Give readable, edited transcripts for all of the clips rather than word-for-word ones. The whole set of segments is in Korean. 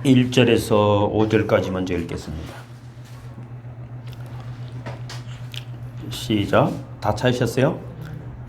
1절에서 5절까지 먼저 읽겠습니다. 시작. 다 찾으셨어요?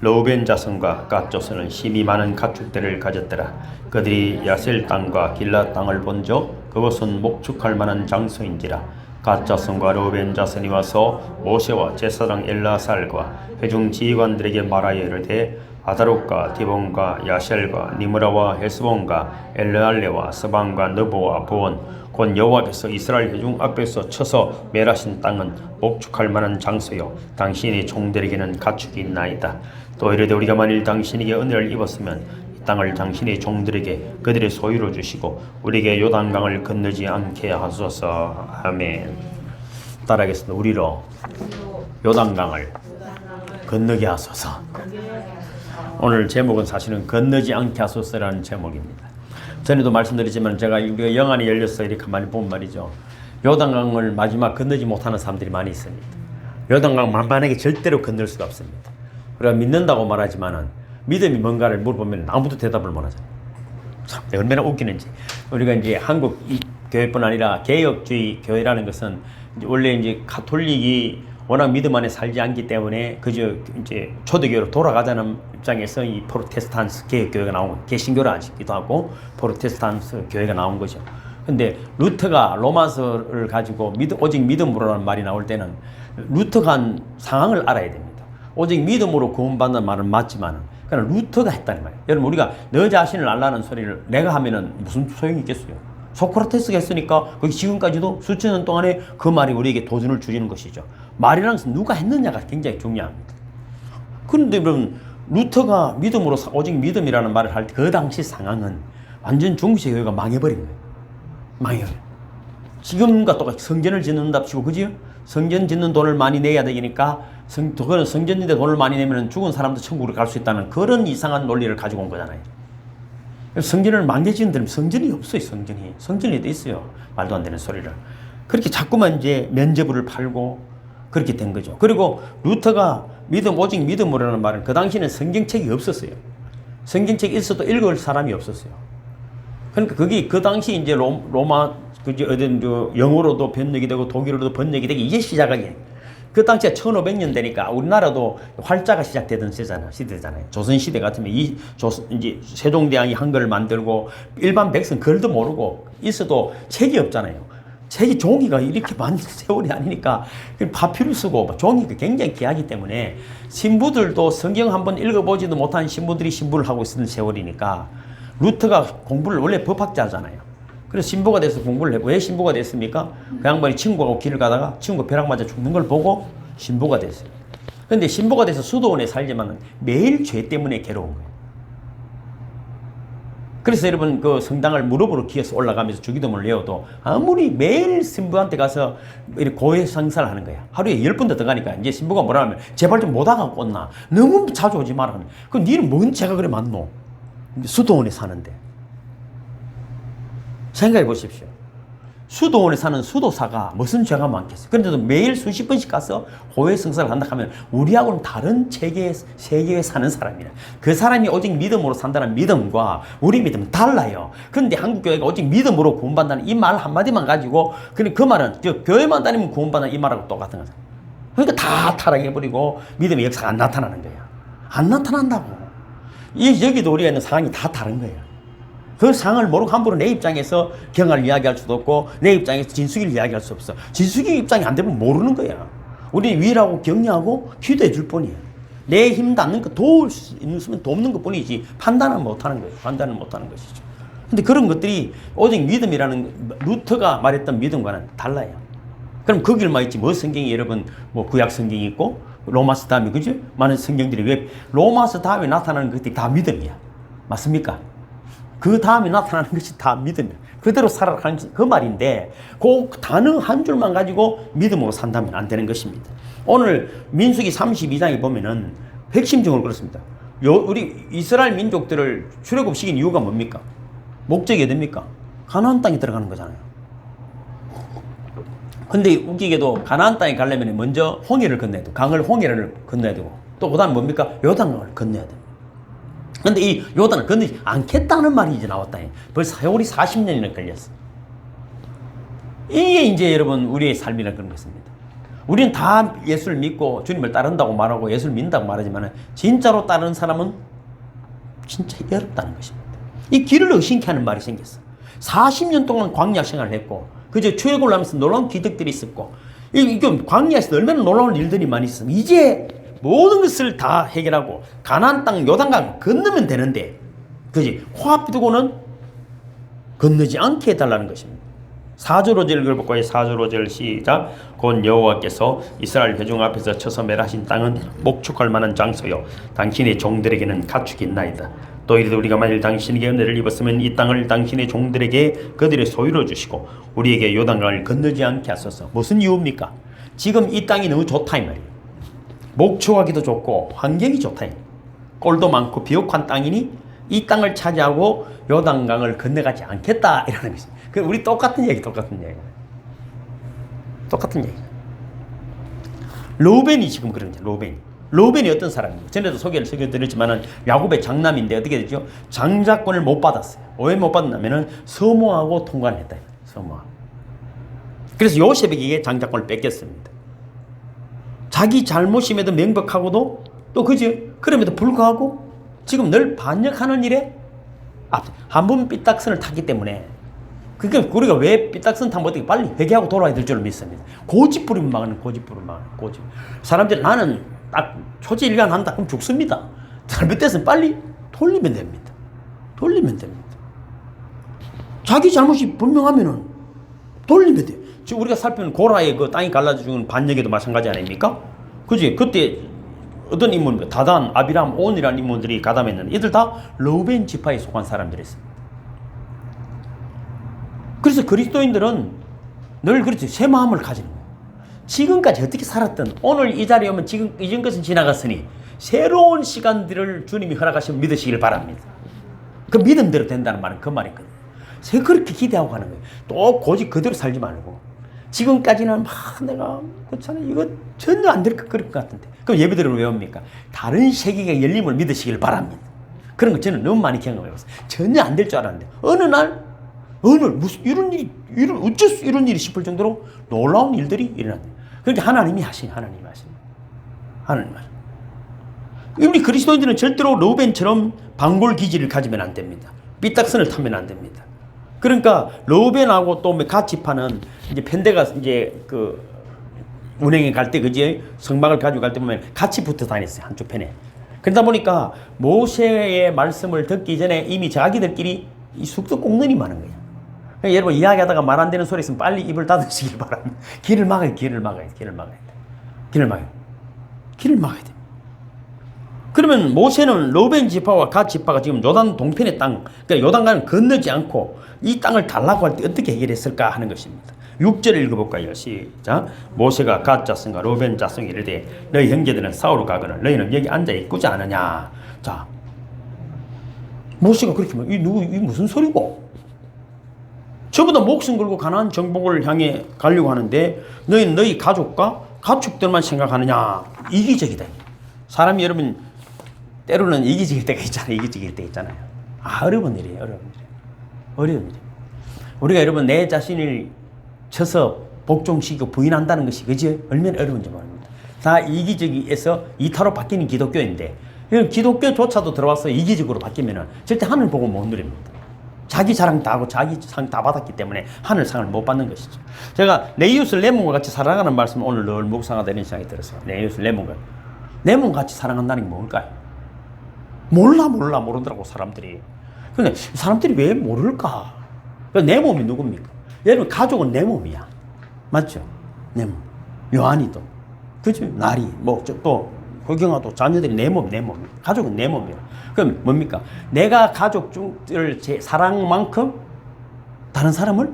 르우벤 자손과 갓 자손은 힘이 많은 가축들을 가졌더라. 그들이 야셀 땅과 길라 땅을 본즉 그것은 목축할 만한 장소인지라. 갓 자손과 르우벤 자손이 와서 모세와 제사장 엘라살과 회중 지휘관들에게 말하여 이르되 아다롯과 디본과 야셀과 니므라와 헤스본과 엘르알레와 스반과 느보와 보온 곧 여호와께서 이스라엘 회중 앞에서 쳐서 멸하신 땅은 목축할 만한 장소요 당신의 종들에게는 가축이 있나이다. 또 이르되 우리가 만일 당신에게 은혜를 입었으면 이 땅을 당신의 종들에게 그들의 소유로 주시고 우리에게 요단강을 건너지 않게 하소서. 아멘. 따라하겠습니다. 우리로 요단강을 건너게 하소서. 오늘 제목은 사실은 건너지 않게 하소서라는 제목입니다. 전에도 말씀드렸지만 제가 우리가 영안이 열려서 이렇게 많이 본 말이죠. 요단강을 마지막 건너지 못하는 사람들이 많이 있습니다. 요단강 만반하게 절대로 건널 수가 없습니다. 우리가 믿는다고 말하지만은 믿음이 뭔가를 물어보면 아무도 대답을 못 하잖아요. 참 얼마나 웃기는지. 우리가 이제 한국 교회뿐 아니라 개혁주의 교회라는 것은 원래 이제 가톨릭이 워낙 믿음 안에 살지 않기 때문에 그저 이제 초대교회로 돌아가자는 입장에서 이 프로테스탄트 개혁교회가 나온 거예요. 개신교를 아시기도 하고 프로테스탄트 교회가 나온 거죠. 근데 루터가 로마서를 가지고 오직 믿음으로라는 말이 나올 때는 루터가 한 상황을 알아야 됩니다. 오직 믿음으로 구원받는 말은 맞지만 그냥 루터가 했다는 말이에요. 여러분 우리가 너 자신을 알라는 소리를 내가 하면은 무슨 소용이 있겠어요. 소크라테스가 했으니까 거기 지금까지도 수천 년 동안에 그 말이 우리에게 도전을 주시는 것이죠. 말이라는 것은 누가 했느냐가 굉장히 중요합니다. 그런데 여러분 루터가 믿음으로 오직 믿음이라는 말을 할 때 그 당시 상황은 완전 중세 교회가 망해버린 거예요. 망해요. 지금과 똑같이 성전을 짓는답시고 그지요? 성전 짓는 돈을 많이 내야 되니까 그거는 성전 짓는데 돈을 많이 내면 죽은 사람도 천국으로 갈 수 있다는 그런 이상한 논리를 가지고 온 거잖아요. 성전을 망개지는 데는 성전이 없어요. 성전이 돼 있어요. 말도 안 되는 소리를. 그렇게 자꾸만 이제 면죄부를 팔고 그렇게 된 거죠. 그리고 루터가 오직 믿음으로라는 말은 그 당시에는 성경책이 없었어요. 성경책이 있어도 읽을 사람이 없었어요. 그러니까 그게 그 당시 이제 로마 어떤 영어로도 번역이 되고 독일어로도 번역이 되기 이제 시작하게. 그 당시에 1500년 되니까 우리나라도 활자가 시작되던 시대잖아요. 조선시대 같으면 이제 세종대왕이 한글을 만들고 일반 백성 글도 모르고 있어도 책이 없잖아요. 책이 종이가 이렇게 많은 세월이 아니니까 파피루스고 종이가 굉장히 귀하기 때문에 신부들도 성경 한번 읽어보지도 못한 신부들이 신부를 하고 있는 세월이니까 루터가 공부를 원래 법학자잖아요. 그래서 신부가 돼서 공부를 했고 왜 신부가 됐습니까? 그 양반이 친구하고 길을 가다가 친구 벼락 맞아 죽는 걸 보고 신부가 됐어요. 그런데 신부가 돼서 수도원에 살지만 매일 죄 때문에 괴로운 거예요. 그래서 여러분 그 성당을 무릎으로 기어서 올라가면서 주기도문을 외워도 아무리 매일 신부한테 가서 이렇게 고해 상사를 하는 거야. 하루에 10번도 더 가니까 이제 신부가 뭐라 하면 제발 좀 못 와갖고 온나. 너무 자주 오지 마라. 그럼 니는 뭔 죄가 그래 많노? 수도원에 사는데. 생각해 보십시오. 수도원에 사는 수도사가 무슨 죄가 많겠어요. 그런데도 매일 수십 번씩 가서 고해성사를 한다 하면 우리하고는 다른 세계에 사는 사람이라. 그 사람이 오직 믿음으로 산다는 믿음과 우리 믿음은 달라요. 그런데 한국교회가 오직 믿음으로 구원받는다는 이 말 한마디만 가지고 그 말은 교회만 다니면 구원받는 이 말하고 똑같은 거죠. 그러니까 다 타락해버리고 믿음의 역사가 안 나타나는 거야. 안 나타난다고. 여기도 우리가 있는 상황이 다 다른 거예요. 그 상황을 모르고 함부로 내 입장에서 경화를 이야기할 수도 없고 내 입장에서 진수기를 이야기할 수 없어. 진수기 입장이 안 되면 모르는 거야. 우리 위로하고 격려하고 기도해 줄 뿐이야. 내 힘 닿는 거 도울 수 있으면 돕는 것 뿐이지 판단은 못하는 거예요. 판단은 못하는 것이죠. 근데 그런 것들이 오직 믿음이라는 루터가 말했던 믿음과는 달라요. 그럼 그 길만 있지 뭐 성경이 여러분 뭐 구약 성경이 있고 로마서 다음에 그죠? 많은 성경들이 왜 로마서 다음에 나타나는 것들이 다 믿음이야. 맞습니까? 그 다음에 나타나는 것이 다 믿음이야. 그대로 살아가는 그 말인데 그 단어 한 줄만 가지고 믿음으로 산다면 안 되는 것입니다. 오늘 민수기 32장에 보면은 핵심적으로 그렇습니다. 우리 이스라엘 민족들을 출애굽시킨 이유가 뭡니까? 목적이 어딥니까? 가나안 땅에 들어가는 거잖아요. 근데 웃기게도 가나안 땅에 가려면 먼저 홍해를 건너야 되고 홍해를 건너야 되고 또 그 다음에 뭡니까? 요단강을 건너야 됩니다. 근데 이 요단을 건너지 않겠다는 말이 이제 나왔다. 벌써 세월이 40년이나 걸렸어. 이게 이제 여러분 우리의 삶이라는 그런 것입니다. 우리는 다 예수를 믿고 주님을 따른다고 말하고 예수를 믿는다고 말하지만 진짜로 따르는 사람은 진짜 어렵다는 것입니다. 이 길을 의심케 하는 말이 생겼어. 40년 동안 광야 생활을 했고 그저 출애굽을 하면서 놀라운 기적들이 있었고 이 광야에서 얼마나 놀라운 일들이 많이 있었으면 이제 모든 것을 다 해결하고 가나안 땅 요단강 건너면 되는데 그지 화합 두고는 건너지 않게 해달라는 것입니다. 사조로제를 읽어볼까요? 사조로제를 시작. 곧 여호와께서 이스라엘 회중 앞에서 쳐서 멸하신 땅은 목축할 만한 장소요 당신의 종들에게는 가축이 있나이다. 또 이르되 우리가 만일 당신에게 은혜를 입었으면 이 땅을 당신의 종들에게 그들의 소유로 주시고 우리에게 요단강을 건너지 않게 하소서. 무슨 이유입니까? 지금 이 땅이 너무 좋다 이 말이에요. 목축하기도 좋고 환경이 좋다. 꼴도 많고 비옥한 땅이니 이 땅을 차지하고 요단강을 건너가지 않겠다 이라는 것입니다. 우리 똑같은 얘기. 똑같은 얘기. 로벤이 지금 그런 거죠. 로벤이 어떤 사람입니까? 전에도 소개를 시켜드렸지만은 야곱의 장남인데 어떻게 되죠? 장자권을 못 받았어요. 왜 못 받았냐면은 서모하고 통관을 했다. 서모하고. 그래서 요셉에게 장자권을 뺏겼습니다. 자기 잘못임에도 명백하고도 또 그지? 그럼에도 불구하고 지금 늘 반역하는 일에 한 번 삐딱선을 탔기 때문에 그러니까 우리가 왜 삐딱선 타면 어떻게 빨리 회개하고 돌아야 될 줄 믿습니다. 고집 부리면 막는 고집. 사람들이 나는 딱 초지일관 한다 그럼 죽습니다. 잘못됐으면 빨리 돌리면 됩니다. 자기 잘못이 분명하면은 돌리면 돼. 지금 우리가 살펴본 고라의 그 땅이 갈라져 죽은 반역에도 마찬가지 아닙니까? 그지? 그때 어떤 인물, 다단, 아비람, 온이라는 인물들이 가담했는데 이들 다 르우벤 지파에 속한 사람들이었습니다. 그래서 그리스도인들은 늘 그렇지 새 마음을 가지는 거예요. 지금까지 어떻게 살았든 오늘 이 자리에 오면 지금 이전 것은 지나갔으니 새로운 시간들을 주님이 허락하시면 믿으시길 바랍니다. 그 믿음대로 된다는 말은 그 말이거든요. 그렇게 기대하고 가는 거예요. 또 고집 그대로 살지 말고 지금까지는 내가 그렇잖아 이거 전혀 안 될 것 같은데 그럼 예배드리러 왜 옵니까? 다른 세계가 열림을 믿으시길 바랍니다. 그런 거 저는 너무 많이 경험해봤어요. 전혀 안 될 줄 알았는데 어느 날 무슨 이런 일이 어째서 이런 일이 싶을 정도로 놀라운 일들이 일어납니다. 그런데 하나님이 하신. 우리 그리스도인들은 절대로 르우벤처럼 방골 기질을 가지면 안 됩니다. 삐딱선을 타면 안 됩니다. 그러니까 르우벤하고 또 같이 파는 이제 편대가 이제 그 운행에 갈 때 그지 성막을 가지고 갈 때 보면 같이 붙어 다녔어요. 한쪽 편에. 그러다 보니까 모세의 말씀을 듣기 전에 이미 자기들끼리 이 숙도 꽁눈이 많은 거예요. 그러니까 여러분 이야기하다가 말 안 되는 소리 있으면 빨리 입을 닫으시길 바랍니다. 길을 막아야 돼. 그러면 모세는 르우벤 지파와 갓 지파가 지금 요단 동편의 땅, 그러니까 요단강을 건너지 않고 이 땅을 달라고 할 때 어떻게 해결했을까 하는 것입니다. 6절을 읽어볼까요? 시작. 모세가 갓 자손과 르우벤 자손에게 이르되 너희 형제들은 싸우러 가거늘 너희는 여기 앉아 있고자 하느냐. 자, 모세가 그렇게 말해. 이 무슨 소리고? 전부 다 목숨 걸고 가나안 정복을 향해 가려고 하는데 너희는 너희 가족과 가축들만 생각하느냐. 이기적이다. 사람이 여러분 때로는 이기적일 때가 있잖아요. 어려운 일이에요. 우리가 여러분 내 자신을 쳐서 복종시키고 부인한다는 것이 그지 얼마나 어려운지 모릅니다. 다 이기적이어서 이타로 바뀌는 기독교인데 기독교조차도 들어와서 이기적으로 바뀌면은 절대 하늘 보고 못 누립니다. 자기 자랑 다 하고 자기 상 다 받았기 때문에 하늘 상을 못 받는 것이죠. 제가 내 이웃을 내 몸과 같이 사랑하는 말씀 오늘 늘 묵상하다 이런 생각이 들었어요. 내 이웃을 내 몸 같이 사랑한다는 게 뭘까요? 모르더라고 사람들이. 근데 사람들이 왜 모를까? 내 몸이 누굽니까? 여러분 가족은 내 몸이야. 맞죠? 내 몸. 요한이도. 그죠? 나리. 또 허경아도 자녀들이 내 몸. 가족은 내 몸이야. 그럼 뭡니까? 내가 가족들을 제 사랑만큼 다른 사람을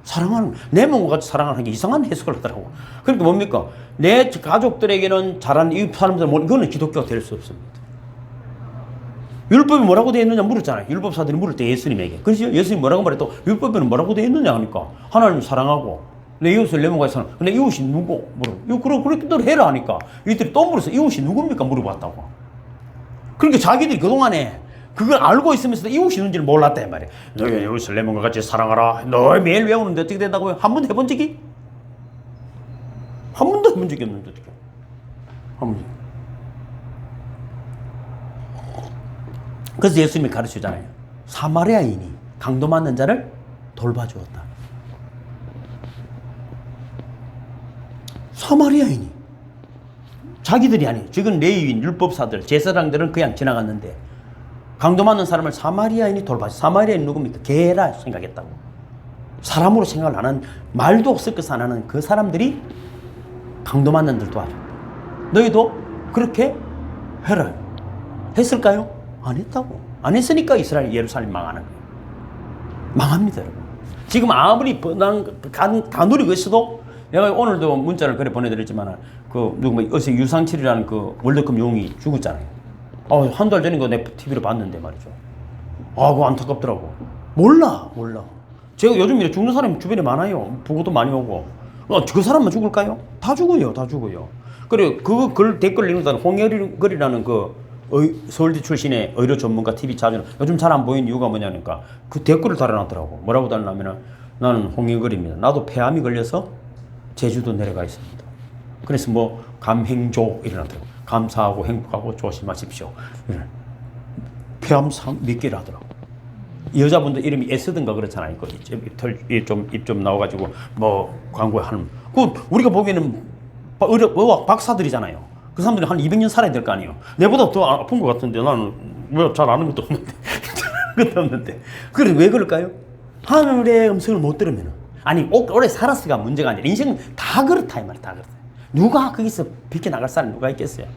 사랑하는 내 몸과 같이 사랑하는 게 이상한 해석을 하더라고. 그러니까 뭡니까? 내 가족들에게는 잘하는 이 사람들 그거는 기독교가 될 수 없습니다. 율법이 뭐라고 되어 있느냐 물었잖아요. 율법사들이 물을 때 예수님에게. 그렇죠? 예수님이 뭐라고 말했또 율법에는 뭐라고 되어 있느냐 하니까 하나님 사랑하고 내 이웃을 내 몸과 사랑. 근데 이웃이 누구? 그렇게 또 해라 하니까 이들이 또 물어서 이웃이 누굽니까? 물어봤다고. 그러니까 자기들이 그동안에 그걸 알고 있으면서도 이웃이 있는지를 몰랐단 말이에요. 너희 이웃을 내 몸과 같이 사랑하라. 너 매일 외우는데 어떻게 된다고요? 한 번도 해본 적이? 한 번도 해본 적이 없는데 어떻게? 한 번도. 그래서 예수님이 가르치잖아요. 사마리아인이 강도 맞는 자를 돌봐주었다. 사마리아인이 자기들이 아니에요. 지금 레위인, 율법사들, 제사장들은 그냥 지나갔는데 강도 맞는 사람을 사마리아인이 돌봐줘. 사마리아인 누굽니까? 개라 생각했다고. 사람으로 생각을 안 하는, 말도 섞어서 안 하는 그 사람들이 강도 맞는 들 도와줬다. 너희도 그렇게 해라. 했을까요? 안 했다고. 안 했으니까 이스라엘 예루살렘 망하는 거예요. 망합니다, 여러분. 지금 아무리 가누리고 있어도 내가 오늘도 문자를 그래 보내드렸지만 어제 유상철이라는 그 월드컵 용이 죽었잖아요. 한 달 전인가 내 TV로 봤는데 말이죠. 그거 안타깝더라고. 몰라. 제가 요즘 이렇게 죽는 사람이 주변에 많아요. 보고도 많이 오고. 그 사람만 죽을까요? 다 죽어요. 그래, 그 댓글 읽는 홍예걸이라는 서울대 출신의 의료 전문가 TV 자주 요즘 잘 안 보이는 이유가 뭐냐니까 그 댓글을 달아놨더라고. 뭐라고 달아놨냐면 나는 홍예걸입니다. 나도 폐암이 걸려서 제주도 내려가 있습니다. 그래서 감행조 일어나더라고. 감사하고 행복하고 조심하십시오. 폐암 몇 개를 하더라고. 여자분들 이름이 애쓰든가 그렇잖아요. 입 좀 나와가지고 광고에 하는. 우리가 보기에는 의학 박사들이잖아요. 그 사람들이 한 200년 살아야 될 거 아니에요. 내보다 더 아픈 것 같은데 나는 잘 아는 것도 없는데. 그래 왜 그럴까요? 하늘의 음성을 못 들으면 오래 살았으니까 문제가 아니라 인생은 다 그렇다 이 말이야. 다 그렇다. 누가 거기서 비껴나갈 사람이 누가 있겠어요?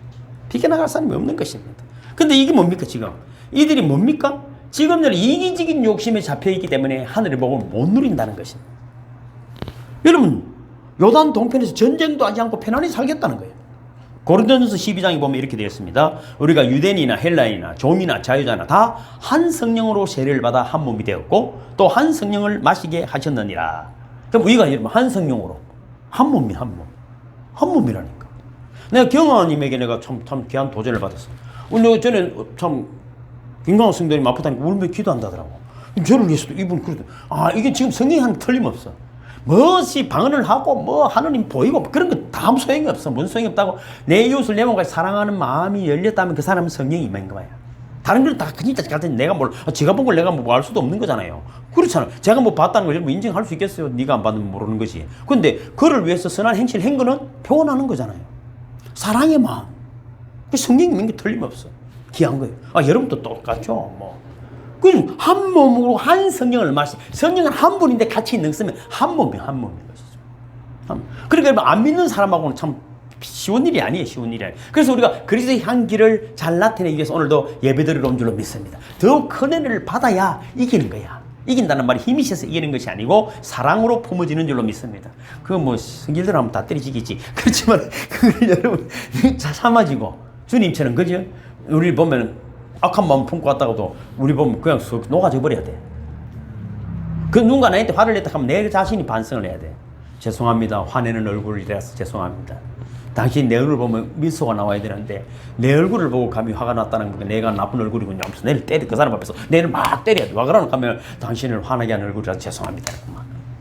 비껴나갈 사람이 없는 것입니다. 근데 이게 뭡니까 지금? 이들이 뭡니까? 지금들 이기적인 욕심에 잡혀있기 때문에 하늘의 복을 못 누린다는 것입니다. 여러분 요단 동편에서 전쟁도 하지 않고 편안히 살겠다는 거예요. 고린도전서 12장에 보면 이렇게 되어 있습니다. 우리가 유대인이나 헬라인이나 종이나 자유자나 다 한 성령으로 세례를 받아 한 몸이 되었고 또 한 성령을 마시게 하셨느니라. 그럼 우리가 여러분 한 성령으로 한 몸이 한 몸이라니까. 내가 경화님에게 내가 참 귀한 도전을 받았어. 오늘 전에 참 김광호 성도님 아프다니까 울며 기도한다더라고. 저를 위해서도 이분 그러더. 이게 지금 성령이 하는 틀림없어. 무엇이 방언을 하고 하느님 보이고 그런 거 다 아무 소용이 없어. 뭔 소용이 없다고. 내 이웃을 내 몸까지 사랑하는 마음이 열렸다면 그 사람은 성령이 임한 거야. 다른 걸 다 진짜 같은 내가 제가 본 걸 내가 알 수도 없는 거잖아요. 그렇잖아. 제가 봤다는 걸 인정할 수 있겠어요. 네가 안 받으면 모르는 거지. 근데 그를 위해서 선한 행실을 한 거는 표현하는 거잖아요. 사랑의 마음. 그 성령이 있는 게 틀림없어. 귀한 거예요. 여러분도 똑같죠. 그럼 한 몸으로 한 성령을 성령은 한 분인데 같이 있는 것은 한 몸인 것이죠. 그러니까 안 믿는 사람하고는 참 쉬운 일이 아니에요. 그래서 우리가 그리스도의 향기를 잘 나타내기 위해서 오늘도 예배드리러 온 줄로 믿습니다. 더욱 큰 은혜를 받아야 이기는 거야. 이긴다는 말이 힘이 있어서 이기는 것이 아니고 사랑으로 품어지는 줄로 믿습니다. 성질들 하면 다 때리지겠지. 그렇지만 그걸 여러분 참아지고 주님처럼 그죠? 우리 보면 악한 마음 품고 왔다가도 우리 보면 그냥 녹아져 버려야 돼. 그 누군가 나한테 화를 냈다 하면 내 자신이 반성을 해야 돼. 죄송합니다. 화내는 얼굴이라서 죄송합니다. 당신 내 얼굴 보면 미소가 나와야 되는데 내 얼굴을 보고 감히 화가 났다는 거니까 내가 나쁜 얼굴이군요 하면서 내를 때려. 그 사람 앞에서 내를 막 때려야 돼. 와 그러나 하면 당신을 화나게 하는 얼굴이라서 죄송합니다.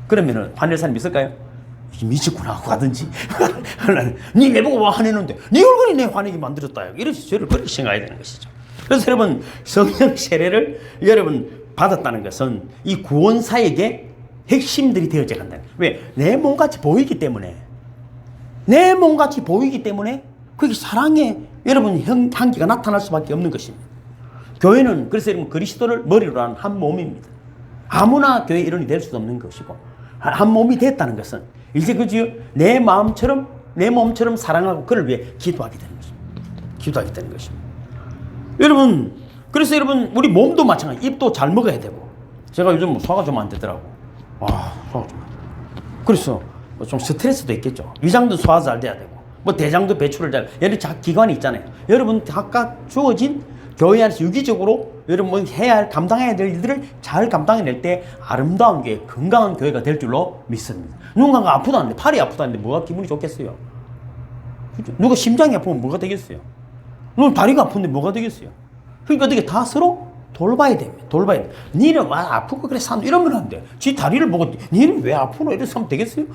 그러면은 화낼 사람 있을까요? 미쳤구나 하고 가든지. 니 내보고 와 화내는데 니 얼굴이 내 화내게 만들었다. 이렇게 죄를 그렇게 생각해야 되는 것이죠. 그래서 여러분 성령 세례를 여러분 받았다는 것은 이 구원사에게 핵심들이 되어져 간다. 왜? 내 몸같이 보이기 때문에. 내 몸같이 보이기 때문에 그게 사랑의 여러분 향기가 나타날 수밖에 없는 것입니다. 교회는 그래서 여러분 그리스도를 머리로 한 한 몸입니다. 아무나 교회 일원이 될 수도 없는 것이고 한 몸이 됐다는 것은 이제 그죠? 내 마음처럼 내 몸처럼 사랑하고 그를 위해 기도하게 되는 것입니다. 기도하게 되는 것입니다. 여러분 그래서 여러분 우리 몸도 마찬가지. 입도 잘 먹어야 되고 제가 요즘 소화가 좀 안 되더라고. 소화가 좀 안 돼. 그래서 좀 스트레스도 있겠죠. 위장도 소화 잘 돼야 되고 대장도 배출을 잘. 여러 기관이 있잖아요. 여러분 각각 주어진 교회 안에서 유기적으로 여러분 해야 할 감당해야 될 일들을 잘 감당해낼 때 아름다운 교회, 건강한 교회가 될 줄로 믿습니다. 누군가가 아프다는데 팔이 아프다는데 뭐가 기분이 좋겠어요? 그렇죠? 누가 심장이 아프면 뭐가 되겠어요? 누가 다리가 아픈데 뭐가 되겠어요? 그러니까 어떻게 다 서로 돌봐야 됩니다. 돌봐야 돼. 니는 와 아프고 그래 산 이러면 안 돼. 지 다리를 보고 니는 왜 아프노 이래서 하면 되겠어요?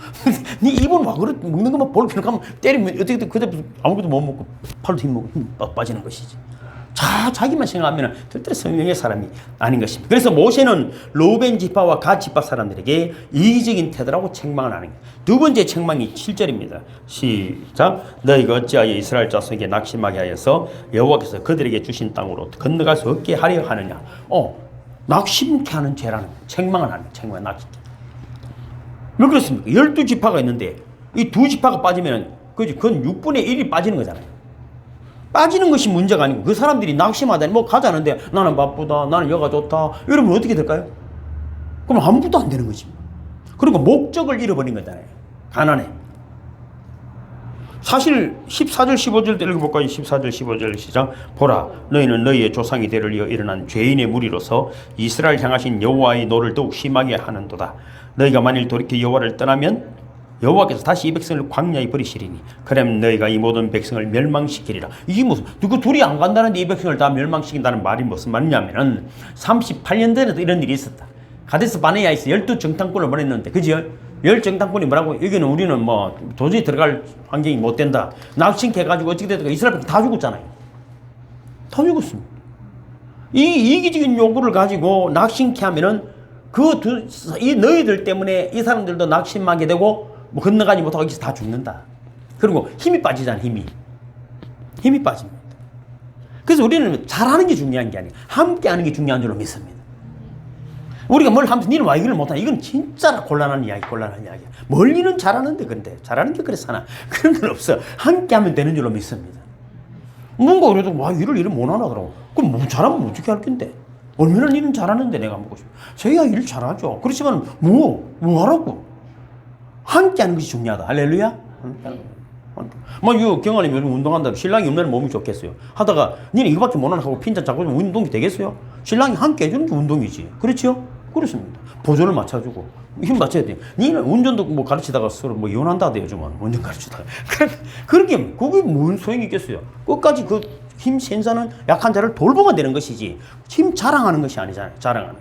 니 입은 와 그래 먹는 것만 볼펜 가면 때리면 어떻게 그때 아무것도 못 먹고 팔도 힘 빠지는 것이지. 자기만 생각하면 절대로 성령의 사람이 아닌 것입니다. 그래서 모세는 로벤 지파와 갓 지파 사람들에게 이기적인 태도라고 책망을 하는 거예요. 두 번째 책망이 7절입니다. 시작. 너희가 어찌하여 이스라엘 자손에게 낙심하게 하여서 여호와께서 그들에게 주신 땅으로 건너갈 수 없게 하려 하느냐. 낙심케 하는 죄라는 거예요. 책망을 하는 거예요. 책망을 낙심케. 왜 그렇습니까? 12지파가 있는데 이 두 지파가 빠지면 그건 6분의 1이 빠지는 거잖아요. 빠지는 것이 문제가 아니고 그 사람들이 낙심하다니 뭐 가자는데 나는 바쁘다 나는 여가 좋다 이러면 어떻게 될까요? 그럼 아무것도 안 되는 거지. 그리고 목적을 잃어버린 거잖아요. 가난해. 사실 14절 15절 읽어볼까요? 14절 15절 시작. 보라 너희는 너희의 조상이 되를 이어 일어난 죄인의 무리로서 이스라엘 향하신 여호와의 노를 더욱 심하게 하는도다. 너희가 만일 돌이켜 여호와를 떠나면 여호와께서 다시 이 백성을 광야에 버리시리니 그럼 너희가 이 모든 백성을 멸망시키리라. 이게 무슨 누구 둘이 안 간다는데 이 백성을 다 멸망시킨다는 말이 무슨 말이냐면은 38년 전에도 이런 일이 있었다. 가데스 바네아에서 12정탐꾼을 보냈는데 그죠? 10정탐꾼이 뭐라고 여기는 우리는 뭐 도저히 들어갈 환경이 못 된다. 낙심해가지고 어떻게 되다가 이스라엘 백성 다 죽었잖아요. 다 죽었습니다. 이 이기적인 요구를 가지고 낙심케 하면은 이 너희들 때문에 이 사람들도 낙심하게 되고 뭐 건너가지 못하고 여기서 다 죽는다. 그리고 힘이 빠지잖아. 힘이 빠집니다. 그래서 우리는 잘하는 게 중요한 게 아니에요. 함께 하는 게 중요한 줄로 믿습니다. 우리가 뭘 하면서 니는 와 이걸 못하냐. 이건 진짜 곤란한 이야기야. 멀리는 잘하는데 근데 잘하는 게 그래서 하나. 그런 건 없어. 함께 하면 되는 줄로 믿습니다. 뭔가 그래도 와 일을 못하나 그러고 그럼 뭐 잘하면 어떻게 할 건데. 얼마나 일은 잘하는데 내가 먹고 싶어. 저희가 일 잘하죠. 그렇지만 뭐 하라고. 함께 하는 것이 중요하다. 할렐루야. 뭐, 이 경아님이 운동한다고 신랑이 얼마나 몸이 좋겠어요. 하다가, 니는 이거밖에 못하나 하고 핀잔 잡고 운동이 되겠어요? 신랑이 함께 해주는 게 운동이지. 그렇죠? 그렇습니다. 보조를 맞춰주고, 힘 맞춰야 돼요. 니는 운전도 뭐 가르치다가 서로 뭐 이혼한다 하대요, 요즘은. 운전 가르치다가. 그렇게, 그게 뭔 소용이 있겠어요? 끝까지 그 힘 센사는 약한 자를 돌보면 되는 것이지, 힘 자랑하는 것이 아니잖아요. 자랑하는 것.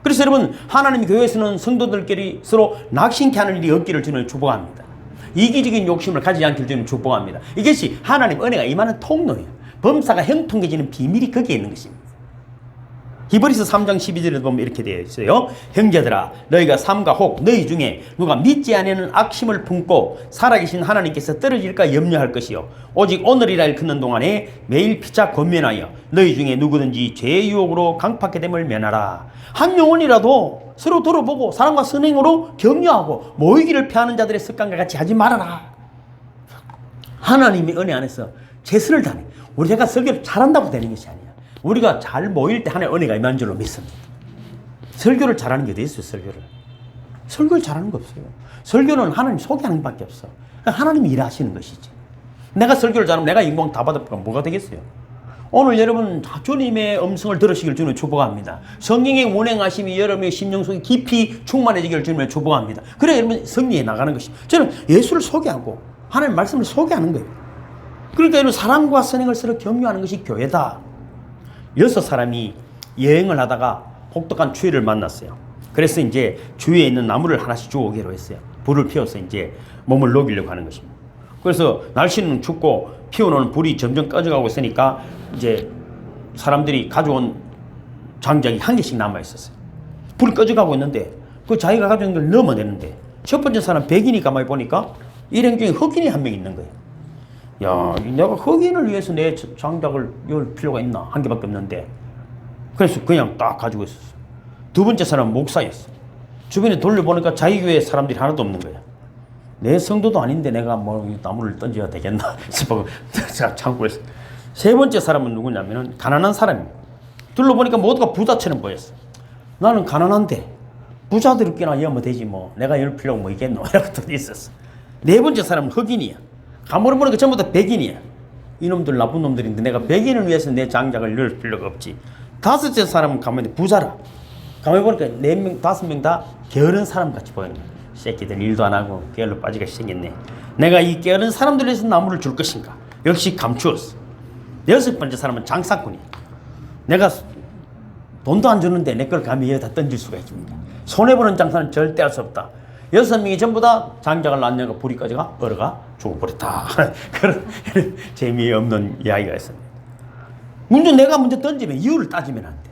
그래서 여러분 하나님의 교회에서는 성도들끼리 서로 낙심케 하는 일이 없기를 주님을 축복합니다. 이기적인 욕심을 가지지 않기를 주님을 축복합니다. 이것이 하나님 은혜가 임하는 통로예요. 범사가 형통해지는 비밀이 거기에 있는 것입니다. 히브리서 3장 12절에 보면 이렇게 되어 있어요. 형제들아 너희가 삼가 혹 너희 중에 누가 믿지 않는 악심을 품고 살아계신 하나님께서 떨어질까 염려할 것이요 오직 오늘이라 일 걷는 동안에 매일 피차 권면하여 너희 중에 누구든지 죄의 유혹으로 강팍하게 됨을 면하라. 한 영혼이라도 서로 돌아보고 사랑과 선행으로 격려하고 모이기를 피하는 자들의 습관과 같이 하지 말아라. 하나님의 은혜 안에서 최선을 다해. 우리가 설교를 잘한다고 되는 것이 아니야. 우리가 잘 모일 때 하나님의 은혜가 임한 줄로 믿습니다. 설교를 잘하는 게 어디 있어요? 설교를 잘하는 거 없어요. 설교는 하나님 소개하는 것밖에 없어. 하나님이 일하시는 것이지. 내가 설교를 잘하면 내가 인공 다 받아볼까 뭐가 되겠어요? 오늘 여러분 주님의 음성을 들으시길 주님을 축복합니다. 성령의 운행하심이 여러분의 심령 속에 깊이 충만해지기를 주님을 축복합니다. 그래 여러분 승리해 나가는 것입니다. 저는 예수를 소개하고 하나님의 말씀을 소개하는 거예요. 그러니까 여러분 사랑과 선행을 서로 격려하는 것이 교회다. 6사람이 여행을 하다가 혹독한 추위를 만났어요. 그래서 이제 주위에 있는 나무를 하나씩 주워오기로 했어요. 불을 피워서 이제 몸을 녹이려고 하는 것입니다. 그래서 날씨는 춥고 피워놓은 불이 점점 꺼져가고 있으니까 이제 사람들이 가져온 장작이 한 개씩 남아있었어요. 불이 꺼져가고 있는데 그 자기가 가져온 걸 넘어내는데 첫 번째 사람 백인이 가만히 보니까 일행 중에 흑인이 한 명 있는 거예요. 야, 내가 흑인을 위해서 내 장작을 열 필요가 있나? 한 개밖에 없는데. 그래서 그냥 딱 가지고 있었어. 두 번째 사람은 목사였어. 주변에 돌려보니까 자기 교회 사람들이 하나도 없는 거야. 내 성도도 아닌데 내가 뭐 나무를 던져야 되겠나 싶어 참고 있어. 세 번째 사람은 누구냐면은 가난한 사람이에요. 둘러보니까 모두가 부자처럼 보였어. 나는 가난한데 부자들끼나 열면 되지 뭐. 내가 열 필요가 뭐 있겠노? 이라고 또 있었어. 네 번째 사람은 흑인이야. 가물어 보니까 전부 다 백인이야. 이놈들 나쁜 놈들인데 내가 백인을 위해서 내 장작을 열 필요가 없지. 다섯째 사람은 가만히 부자라. 가만히 보니까 4명, 5명 다 게으른 사람 같이 보이는 거야. 새끼들 일도 안 하고 게을러 빠지게 생겼네. 내가 이 게으른 사람들 위해서 나무를 줄 것인가? 역시 감추었어. 여섯 번째 사람은 장사꾼이야. 내가 돈도 안 주는데 내 걸 감히 여기다 던질 수가 있습니까? 손해보는 장사는 절대 할 수 없다. 6명이 전부 다 장작을 놨냐가 불이 꺼져가 얼어가 죽어버렸다. 그런 재미없는 이야기가 있습니다. 내가 먼저 던지면 이유를 따지면 안 돼.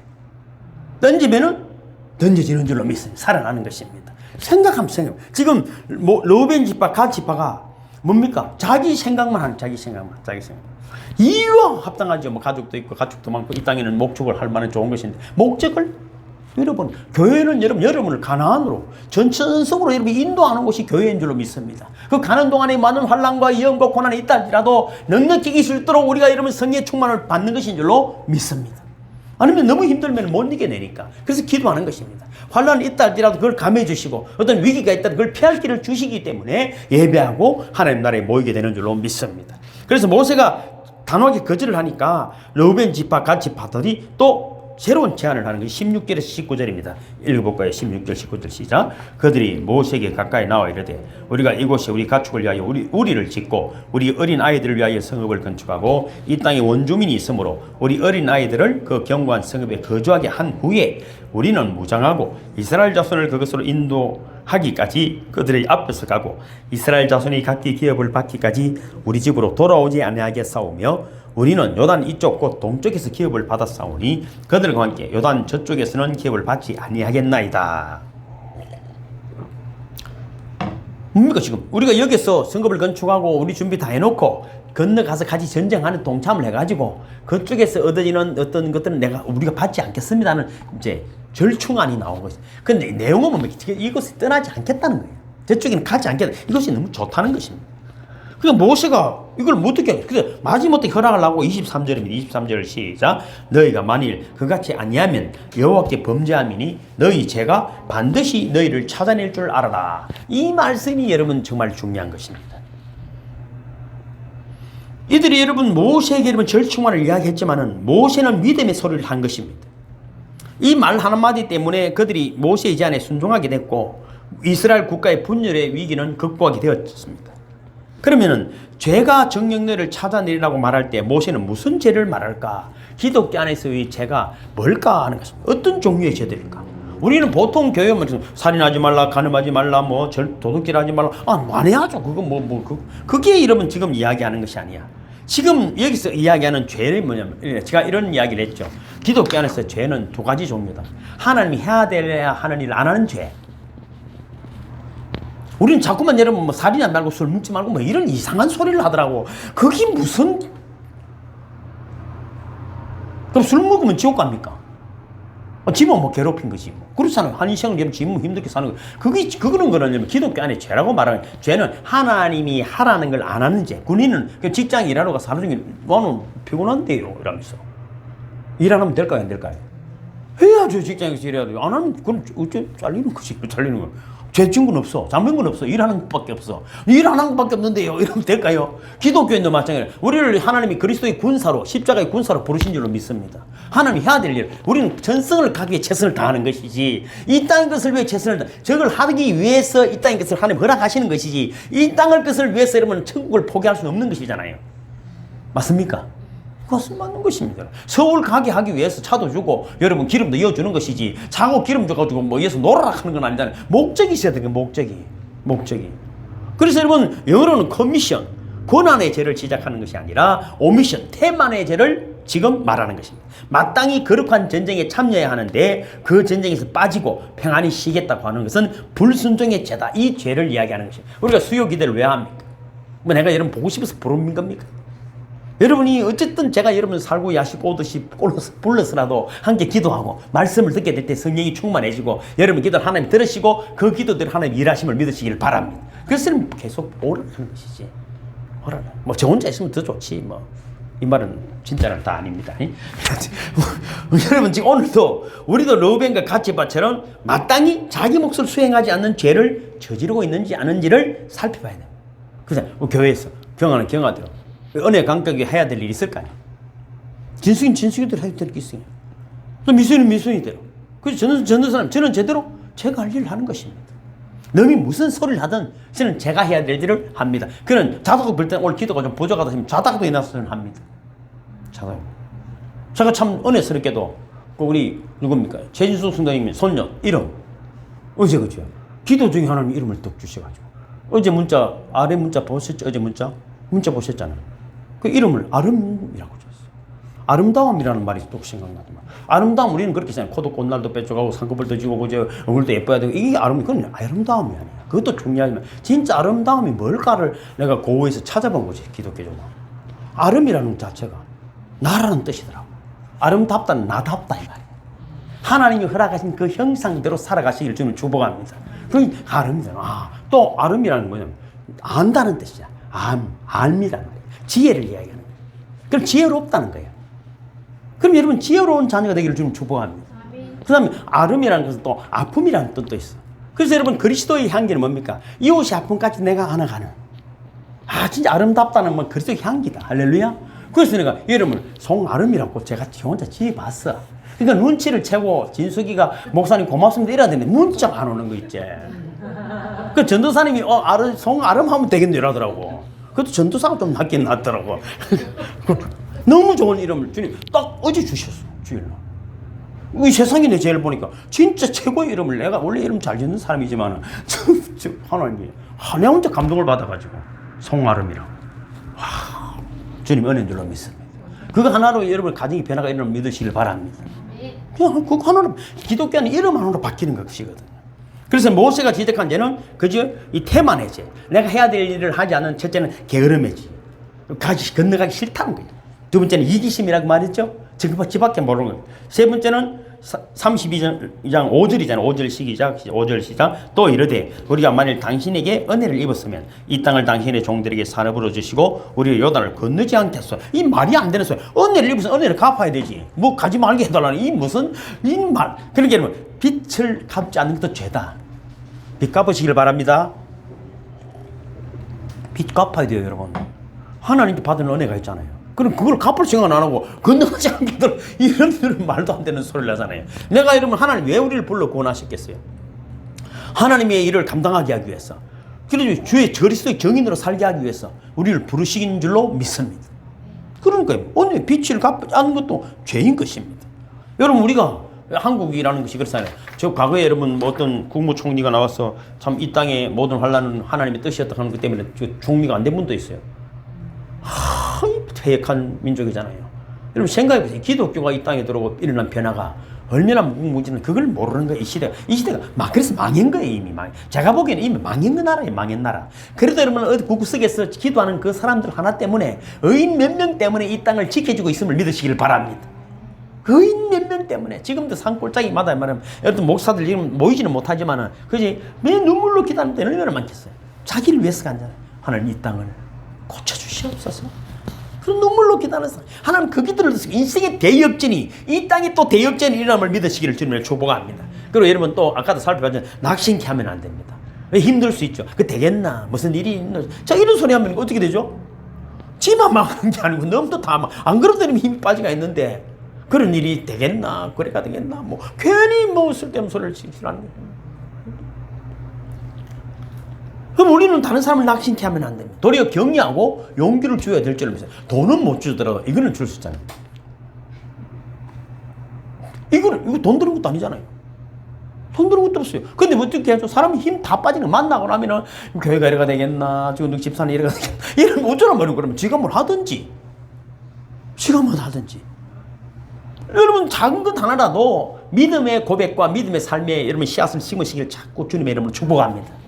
던지면은 던져지는 줄로 믿습니다. 살아나는 것입니다. 생각하면 지금 로벤 지파, 갓 지파가 뭡니까? 자기 생각만 하는 자기 생각. 이유와 합당하죠. 가족도 있고 가축도 많고 이 땅에는 목축을 할 만한 좋은 것인데 목적을 여러분, 교회는 여러분을 가나안으로 전천성으로 여러분이 인도하는 곳이 교회인 줄로 믿습니다. 그 가는 동안에 많은 환난과 위험과 고난이 있다 할지라도 넉넉히 이길 수 있도록 우리가 여러분 성령의 충만을 받는 것인 줄로 믿습니다. 아니면 너무 힘들면 못 이겨내니까. 그래서 기도하는 것입니다. 환난이 있다 할지라도 그걸 감해 주시고 어떤 위기가 있다 그걸 피할 길을 주시기 때문에 예배하고 하나님 나라에 모이게 되는 줄로 믿습니다. 그래서 모세가 단호하게 거절을 하니까 르우벤 지파, 갓 지파들이 또 새로운 제안을 하는 것이 16절에서 19절입니다. 읽어볼까요? 16절, 19절 시작. 그들이 모세에게 가까이 나와 이르되 우리가 이곳에 우리 가축을 위하여 우리를 짓고 우리 어린 아이들을 위하여 성읍을 건축하고 이 땅에 원주민이 있으므로 우리 어린 아이들을 그 견고한 성읍에 거주하게 한 후에 우리는 무장하고 이스라엘 자손을 그것으로 인도하기까지 그들의 앞에서 가고 이스라엘 자손이 각기 기업을 받기까지 우리 집으로 돌아오지 아니하게 싸우며 우리는 요단 이쪽 곧 동쪽에서 기업을 받아 싸우니 그들과 함께 요단 저쪽에서는 기업을 받지 아니하겠나이다. 뭡니까 지금 우리가 여기서 성읍을 건축하고 우리 준비 다 해놓고 건너가서 같이 전쟁하는 동참을 해가지고 그쪽에서 얻어지는 어떤 것들은 우리가 받지 않겠습니다는 이제 절충안이 나온 것이. 근데 내용은 뭡니까? 이것을 떠나지 않겠다는 거예요. 저쪽에는 가지 않겠다. 이것이 너무 좋다는 것입니다. 그러니까 모세가 이걸 어떻게 해? 그래서 마지못해 허락을 하고 23절입니다. 23절 시작. 너희가 만일 그같이 아니하면 여호와께 범죄함이니 너희 죄가 반드시 너희를 찾아낼 줄 알아라. 이 말씀이 여러분 정말 중요한 것입니다. 이들이 여러분 모세에게 여러분 절충안을 이야기했지만은 모세는 믿음의 소리를 한 것입니다. 이 말 한마디 때문에 그들이 모세의 제안에 순종하게 됐고 이스라엘 국가의 분열의 위기는 극복하게 되었습니다. 그러면은 죄가 정령들을 찾아내리라고 말할 때 모세는 무슨 죄를 말할까? 기독교 안에서의 죄가 뭘까 하는 것입니다. 어떤 종류의 죄들일까? 우리는 보통 교회만 살인하지 말라, 간음하지 말라, 도둑질하지 말라, 만해야죠. 그게 여러분 지금 이야기하는 것이 아니야. 지금 여기서 이야기하는 죄는 뭐냐면 제가 이런 이야기를 했죠. 기독교 안에서 죄는 두 가지 종류다. 하나님이 해야 돼야 하는 일을 안 하는 죄. 우리는 자꾸만 여러분 살인하지 말고 술 먹지 말고 이런 이상한 소리를 하더라고. 그게 무슨 그럼 술 먹으면 지옥 갑니까? 집은 괴롭힌 거지 그렇잖아요. 한 인생을 여러분 집은 힘들게 사는 거. 그거는 거는 기독교 안에 죄라고 말하는 죄는 하나님이 하라는 걸 안 하는 죄. 군인은 직장 일하러 가서 하루 종일 나는 피곤한데요 이러면서 일 안 하면 될까요 안 될까요? 해야죠. 직장에서 일해야 돼요. 안 하면 그럼 어째 잘리는 거지. 잘리는 거. 죄 지은 건 없어. 잘못한 건 없어. 일하는 것밖에 없어. 일 안 하는 것밖에 없는데요. 이러면 될까요? 기독교인도 마찬가지예요. 우리를 하나님이 그리스도의 군사로 십자가의 군사로 부르신 줄로 믿습니다. 하나님이 해야 될 일. 우리는 전성을 가기 위해 최선을 다하는 것이지 이 땅의 것을 위해 최선을 다 저걸 하기 위해서 이 땅의 것을 하나님 허락하시는 것이지 이 땅의 것을 위해서 여러분 천국을 포기할 수는 없는 것이잖아요. 맞습니까? 그것은 맞는 것입니다. 서울 가게 하기 위해서 차도 주고 여러분 기름도 이어주는 것이지 자고 기름 줘가지고 위해서 놀아라 하는 건 아니잖아요. 목적이 있어야 되는 목적이. 그래서 여러분 영어로는 커미션, 권한의 죄를 지적하는 것이 아니라 오미션, 태만의 죄를 지금 말하는 것입니다. 마땅히 거룩한 전쟁에 참여해야 하는데 그 전쟁에서 빠지고 평안히 쉬겠다고 하는 것은 불순종의 죄다. 이 죄를 이야기하는 것입니다. 우리가 수요 기도를 왜 합니까? 내가 여러분 보고 싶어서 부르는 겁니까? 여러분이 어쨌든 제가 여러분 살고 야식 오듯이 불러서라도 함께 기도하고 말씀을 듣게 될 때 성령이 충만해지고 여러분 기도를 하나님 들으시고 그 기도대로 하나님 일하심을 믿으시길 바랍니다. 그래서 계속 오라는 것이지. 오라는. 저 혼자 있으면 더 좋지 이 말은 진짜는 다 아닙니다. 여러분 지금 오늘도 우리도 르우벤과 갓 지파처럼 마땅히 자기 몫을 수행하지 않는 죄를 저지르고 있는지 아닌지를 살펴봐야 됩니다. 그래서 교회에서 경하는 경하대로 은혜 감격이 해야 될 일이 있을 거 아니에요. 진수인 진수인대로 해야 될 게 있어요. 또 미수인은 미수인대로. 그래서 저는 사람 저는 제대로 제가 할 일을 하는 것입니다. 남이 무슨 소리를 하든 저는 제가 해야 될 일을 합니다. 그는 자다가 볼 때 오늘 기도가 좀 부족하다 하면 자다가도 일어나서 저는 합니다. 자다가. 제가 참 은혜스럽게도 그 우리 누굽니까? 최진숙 선생님 손녀 이름 어제 그죠? 기도 중에 하나님 이름을 떡 주셔가지고 어제 문자 아래 문자 보셨죠? 어제 문자 보셨잖아요. 그 이름을 아름이라고 줬어요. 아름다움이라는 말이 또 생각나더만. 아름다움 우리는 그렇게 생각해요. 코도 꽃날도 빼쪽하고 상급을도 지고 그죠? 얼굴도 예뻐야 되고 이게 그건 아름다움이 아니에요. 그것도 중요하지만 진짜 아름다움이 뭘까를 내가 고우에서 찾아본 거지. 기독교적으로. 아름이라는 자체가 나라는 뜻이더라고. 아름답다는 나답다 이 말이에요. 하나님이 허락하신 그 형상대로 살아가시길 주님 축복합니다. 그 아름이잖아. 또 아름이라는 거는 안다는 뜻이야. 알미라는 거예요. 지혜를 이야기하는 거예요. 그럼 지혜롭다는 거예요. 그럼 여러분 지혜로운 자녀가 되기를 주님 축복합니다. 그 다음에 아름이라는 것은 또 아픔이라는 뜻도 있어. 그래서 여러분 그리스도의 향기는 뭡니까? 이웃이 아픔까지 내가 안아가는. 진짜 아름답다는 건 그리스도의 향기다. 할렐루야. 그래서 내가 이름을 송아름이라고 제가 혼자 지어봤어. 그러니까 눈치를 채고 진숙이가 목사님 고맙습니다 이래야 되는데 문자가 안 오는 거 있지. 그 전도사님이 송아름 하면 되겠네 이러더라고. 그것도 전도사가 좀 낫긴 낫더라고. 너무 좋은 이름을 주님 딱 어제 주셨어. 주일날. 이 세상에 내 제일 보니까 진짜 최고의 이름을 내가 원래 이름 잘 짓는 사람이지만 하나님이 내 혼자 감동을 받아가지고 송아름이라고. 주님 은혜인 줄로 믿습니다. 그거 하나로 여러분 가정의 변화가 일어나는 믿으시길 바랍니다. 그냥 그거 하나로 기독교는 이름 하나로 바뀌는 것이거든요. 그래서 모세가 지적한 죄는 그저 이 태만의 죄. 내가 해야 될 일을 하지 않은 첫째는 게으름의 죄. 건너가기 싫다는 거예요. 두 번째는 이기심이라고 말했죠. 지밖에 모르는 거예요. 세 번째는 32장 5절이잖아요. 5절 시작. 또 이르되 우리가 만일 당신에게 은혜를 입었으면 이 땅을 당신의 종들에게 산업으로 주시고 우리가 요단을 건너지 않겠소. 이 말이 안 되는 소리. 은혜를 입으면 은혜를 갚아야 되지. 뭐 가지 말게 해달라는 이 무슨 이 말. 그러니까 여러분 빚을 갚지 않는 것도 죄다. 빚 갚으시길 바랍니다. 빚 갚아야 돼요, 여러분. 하나님께 받은 은혜가 있잖아요. 그럼 그걸 갚을 생각 안 하고 건너가지 않게들 이런 말도 안 되는 소리를 하잖아요. 내가 여러분 하나님 왜 우리를 불러 구원하셨겠어요? 하나님의 일을 감당하게 하기 위해서. 그래서 주의 그리스도의 정인으로 살게 하기 위해서 우리를 부르신 줄로 믿습니다. 그러니까요. 오늘 빚을 갚지 않는 것도 죄인 것입니다. 여러분 우리가 한국이라는 것이 그렇잖아요. 저 과거에 여러분 어떤 국무총리가 나와서 참 이 땅의 모든 환란은 하나님의 뜻이었다 하는 것 때문에 총리가 안 된 분도 있어요. 퇴역한 민족이잖아요. 여러분 생각해보세요. 기독교가 이 땅에 들어오고 일어난 변화가 얼마나 무궁무진한 그걸 모르는 거예요. 이 시대가 그래서 망한 거예요. 이미 제가 보기에는 이미 망한 거 나라예요. 망한 나라. 그래도 여러분 어디 구석에서 기도하는 그 사람들 하나 때문에 의인 몇 명 때문에 이 땅을 지켜주고 있음을 믿으시길 바랍니다. 의인 몇 명 때문에 지금도 산골짜기마다 말하면 여러분 목사들 지금 모이지는 못하지만은 그지 매 눈물로 기도하는 때는 얼마나 많겠어요. 자기를 위해서 간잖아요. 하나님 이 땅을 고쳐주시옵소서. 그런 눈물로 기도하는 사람. 하나님 그 기도를 듣고 인생의 대역전이 이 땅에 또 대역전이 일어남을 믿으시기를 주님을 축복합니다. 그리고 여러분 또 아까도 살펴봤지만 낙심케 하면 안 됩니다. 왜 힘들 수 있죠. 그 되겠나 무슨 일이 있나. 자 이런 소리 하면 어떻게 되죠? 지만 망하는 게 아니고 너무도 다 안 그러더니 힘이 빠지가 있는데 그런 일이 되겠나 그래가 되겠나 뭐 괜히 뭐 쓸데없는 소리를 치라는 거예요. 그럼 우리는 다른 사람을 낙심케 하면 안 됩니다. 도리어 격려하고 용기를 줘야 될 줄을 믿어요. 돈은 못 주더라도 이거는 줄 수 있잖아요. 이거 돈 드는 것도 아니잖아요. 돈 드는 것도 없어요. 근데 어떻게 하죠? 사람이 힘 다 빠지는 거 만나고 나면은 교회가 이래가 되겠나, 지금 집사는 이래가 되겠나, 이러면 어쩌란 말이에요. 그러면 지가 뭘 하든지. 여러분 작은 것 하나라도 믿음의 고백과 믿음의 삶에 여러분 씨앗을 심으시길 자꾸 주님의 이름으로 축복합니다.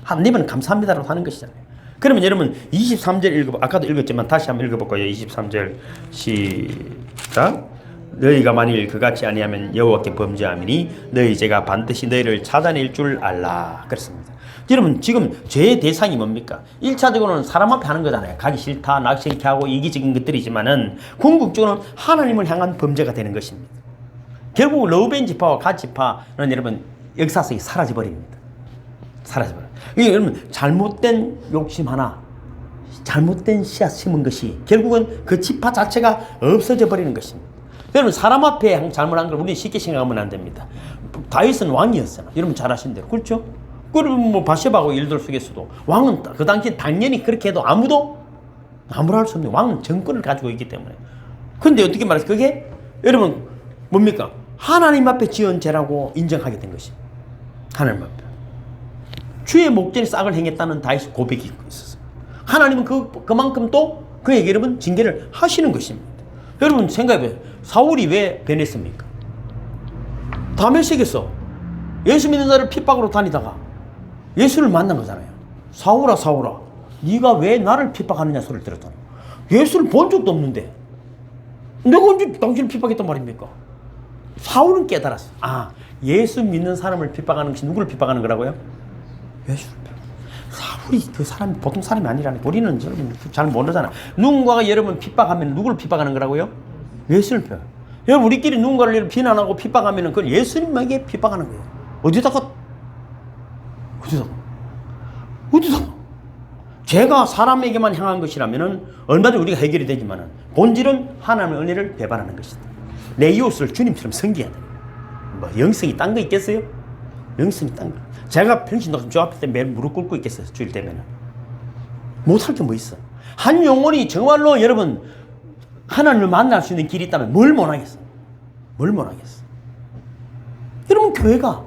하나님은 감사합니다라고 하는 것이잖아요. 그러면 여러분 23절 아까도 읽었지만 다시 한번 읽어볼까요? 23절 시작. 너희가 만일 그같이 아니하면 여호와께 범죄함이니 너희 죄가 반드시 너희를 찾아낼 줄 알라. 그렇습니다. 여러분 지금 죄의 대상이 뭡니까? 1차적으로는 사람 앞에 하는 거잖아요. 가기 싫다, 낙심케 하고 이기적인 것들이지만은 궁극적으로는 하나님을 향한 범죄가 되는 것입니다. 결국 러우벤 지파와 갓 지파는 여러분 역사 속에 사라져버립니다. 여러분 잘못된 욕심 하나, 잘못된 씨앗 심은 것이 결국은 그 지파 자체가 없어져 버리는 것입니다. 여러분 사람 앞에 잘못한 걸 우리는 쉽게 생각하면 안 됩니다. 다윗은 왕이었잖아. 여러분 잘 아신 대로 그렇죠? 그러면 뭐 바세바하고 일들 속에서도 왕은 그 당시 당연히 그렇게 해도 아무도 할 수 없는 왕은 정권을 가지고 있기 때문에. 근데 어떻게 말해서 그게 여러분 뭡니까? 하나님 앞에 지은 죄라고 인정하게 된 것입니다. 하나님 앞에. 주의 목전에 싹을 행했다는 다윗의 고백이 있었어요. 하나님은 그만큼 또 그에게 여러분 징계를 하시는 것입니다. 여러분 생각해봐요. 사울이 왜 변했습니까? 다메섹에서 예수 믿는 자를 핍박으로 다니다가 예수를 만난 거잖아요. 사울아 사울아 네가 왜 나를 핍박하느냐 소리를 들었잖아. 예수를 본 적도 없는데 내가 언제 당신을 핍박했단 말입니까? 사울은 깨달았어. 아, 예수 믿는 사람을 핍박하는 것이 누구를 핍박하는 거라고요? 예수를 핍박. 사울이 그 사람이 보통 사람이 아니라는 거. 우리는 여러분 잘 모르잖아. 누군가가 여러분 핍박하면 누구를 핍박하는 거라고요? 예수를 핍박. 여러분 우리끼리 누군가를 비난하고 핍박하면 그건 예수님에게 핍박하는 거예요. 어디다가 죄가 사람에게만 향한 것이라면 얼마든지 우리가 해결이 되지만 본질은 하나님의 은혜를 배반하는 것이다. 내 이웃을 주님처럼 섬겨야 돼. 뭐 영성이 딴 거 있겠어요? 영성이 딴 거. 제가 평신도 저 앞에 매일 무릎 꿇고 있겠어요. 주일 되면 못할 게 뭐 있어. 한 영혼이 정말로 여러분 하나님을 만날 수 있는 길이 있다면 뭘 못하겠어? 뭘 못하겠어? 여러분 교회가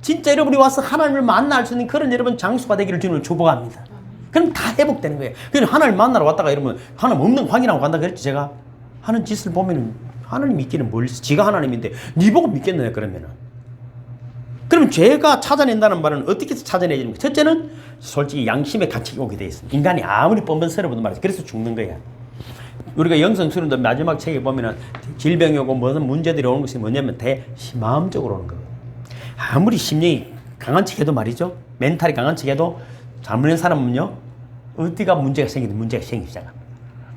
진짜 여러분이 와서 하나님을 만날 수 있는 그런 여러분 장소가 되기를 주님을 축복합니다. 그럼 다 회복되는 거예요. 그럼 하나님 만나러 왔다가 여러분 하나님 없는 확인하고 간다 그랬지. 제가 하는 짓을 보면 하나님 믿기는 뭘 지가 하나님인데 네 보고 믿겠느냐 그러면은. 그럼 죄가 찾아낸다는 말은 어떻게 해서 찾아내지는 거예요? 첫째는 솔직히 양심의 가치가 오게 돼 있습니다. 인간이 아무리 뻔뻔스러워도 말이죠. 그래서 죽는 거야. 우리가 영성수련도 마지막 책에 보면은 질병이 오고 무슨 문제들이 오는 것이 뭐냐면 마음적으로 오는 거예요. 아무리 심령이 강한 척해도 말이죠. 멘탈이 강한 척해도 잘못된 사람은요. 어디가 문제가 생기든 문제가 생기기 시작합니다.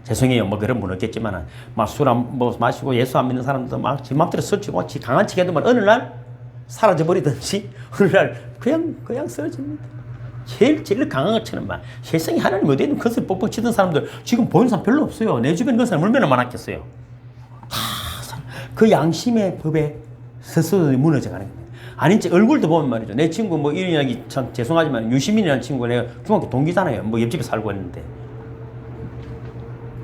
죄송해요. 뭐 그런 분 없겠지만은 막 술 뭐 마시고 예수 안 믿는 사람도 막 지 맘대로 설치고 지 강한 척해도 말 어느 날 사라져 버리든지 어느 날 그냥 쓰러집니다. 제일 강한 것처럼 막 세상에 하나님 어디 있는 것을 뻑뻑 치던 사람들 지금 보이는 사람 별로 없어요. 내 주변에 그런 사람 얼마나 많았겠어요. 다 그 양심의 법에 스스로 무너져가는 겁니다. 아닌 척 얼굴도 보면 말이죠. 내 친구 뭐 이런 이야기 참 죄송하지만 유시민이라는 친구가 내가 중학교 동기잖아요. 뭐 옆집에 살고 있는데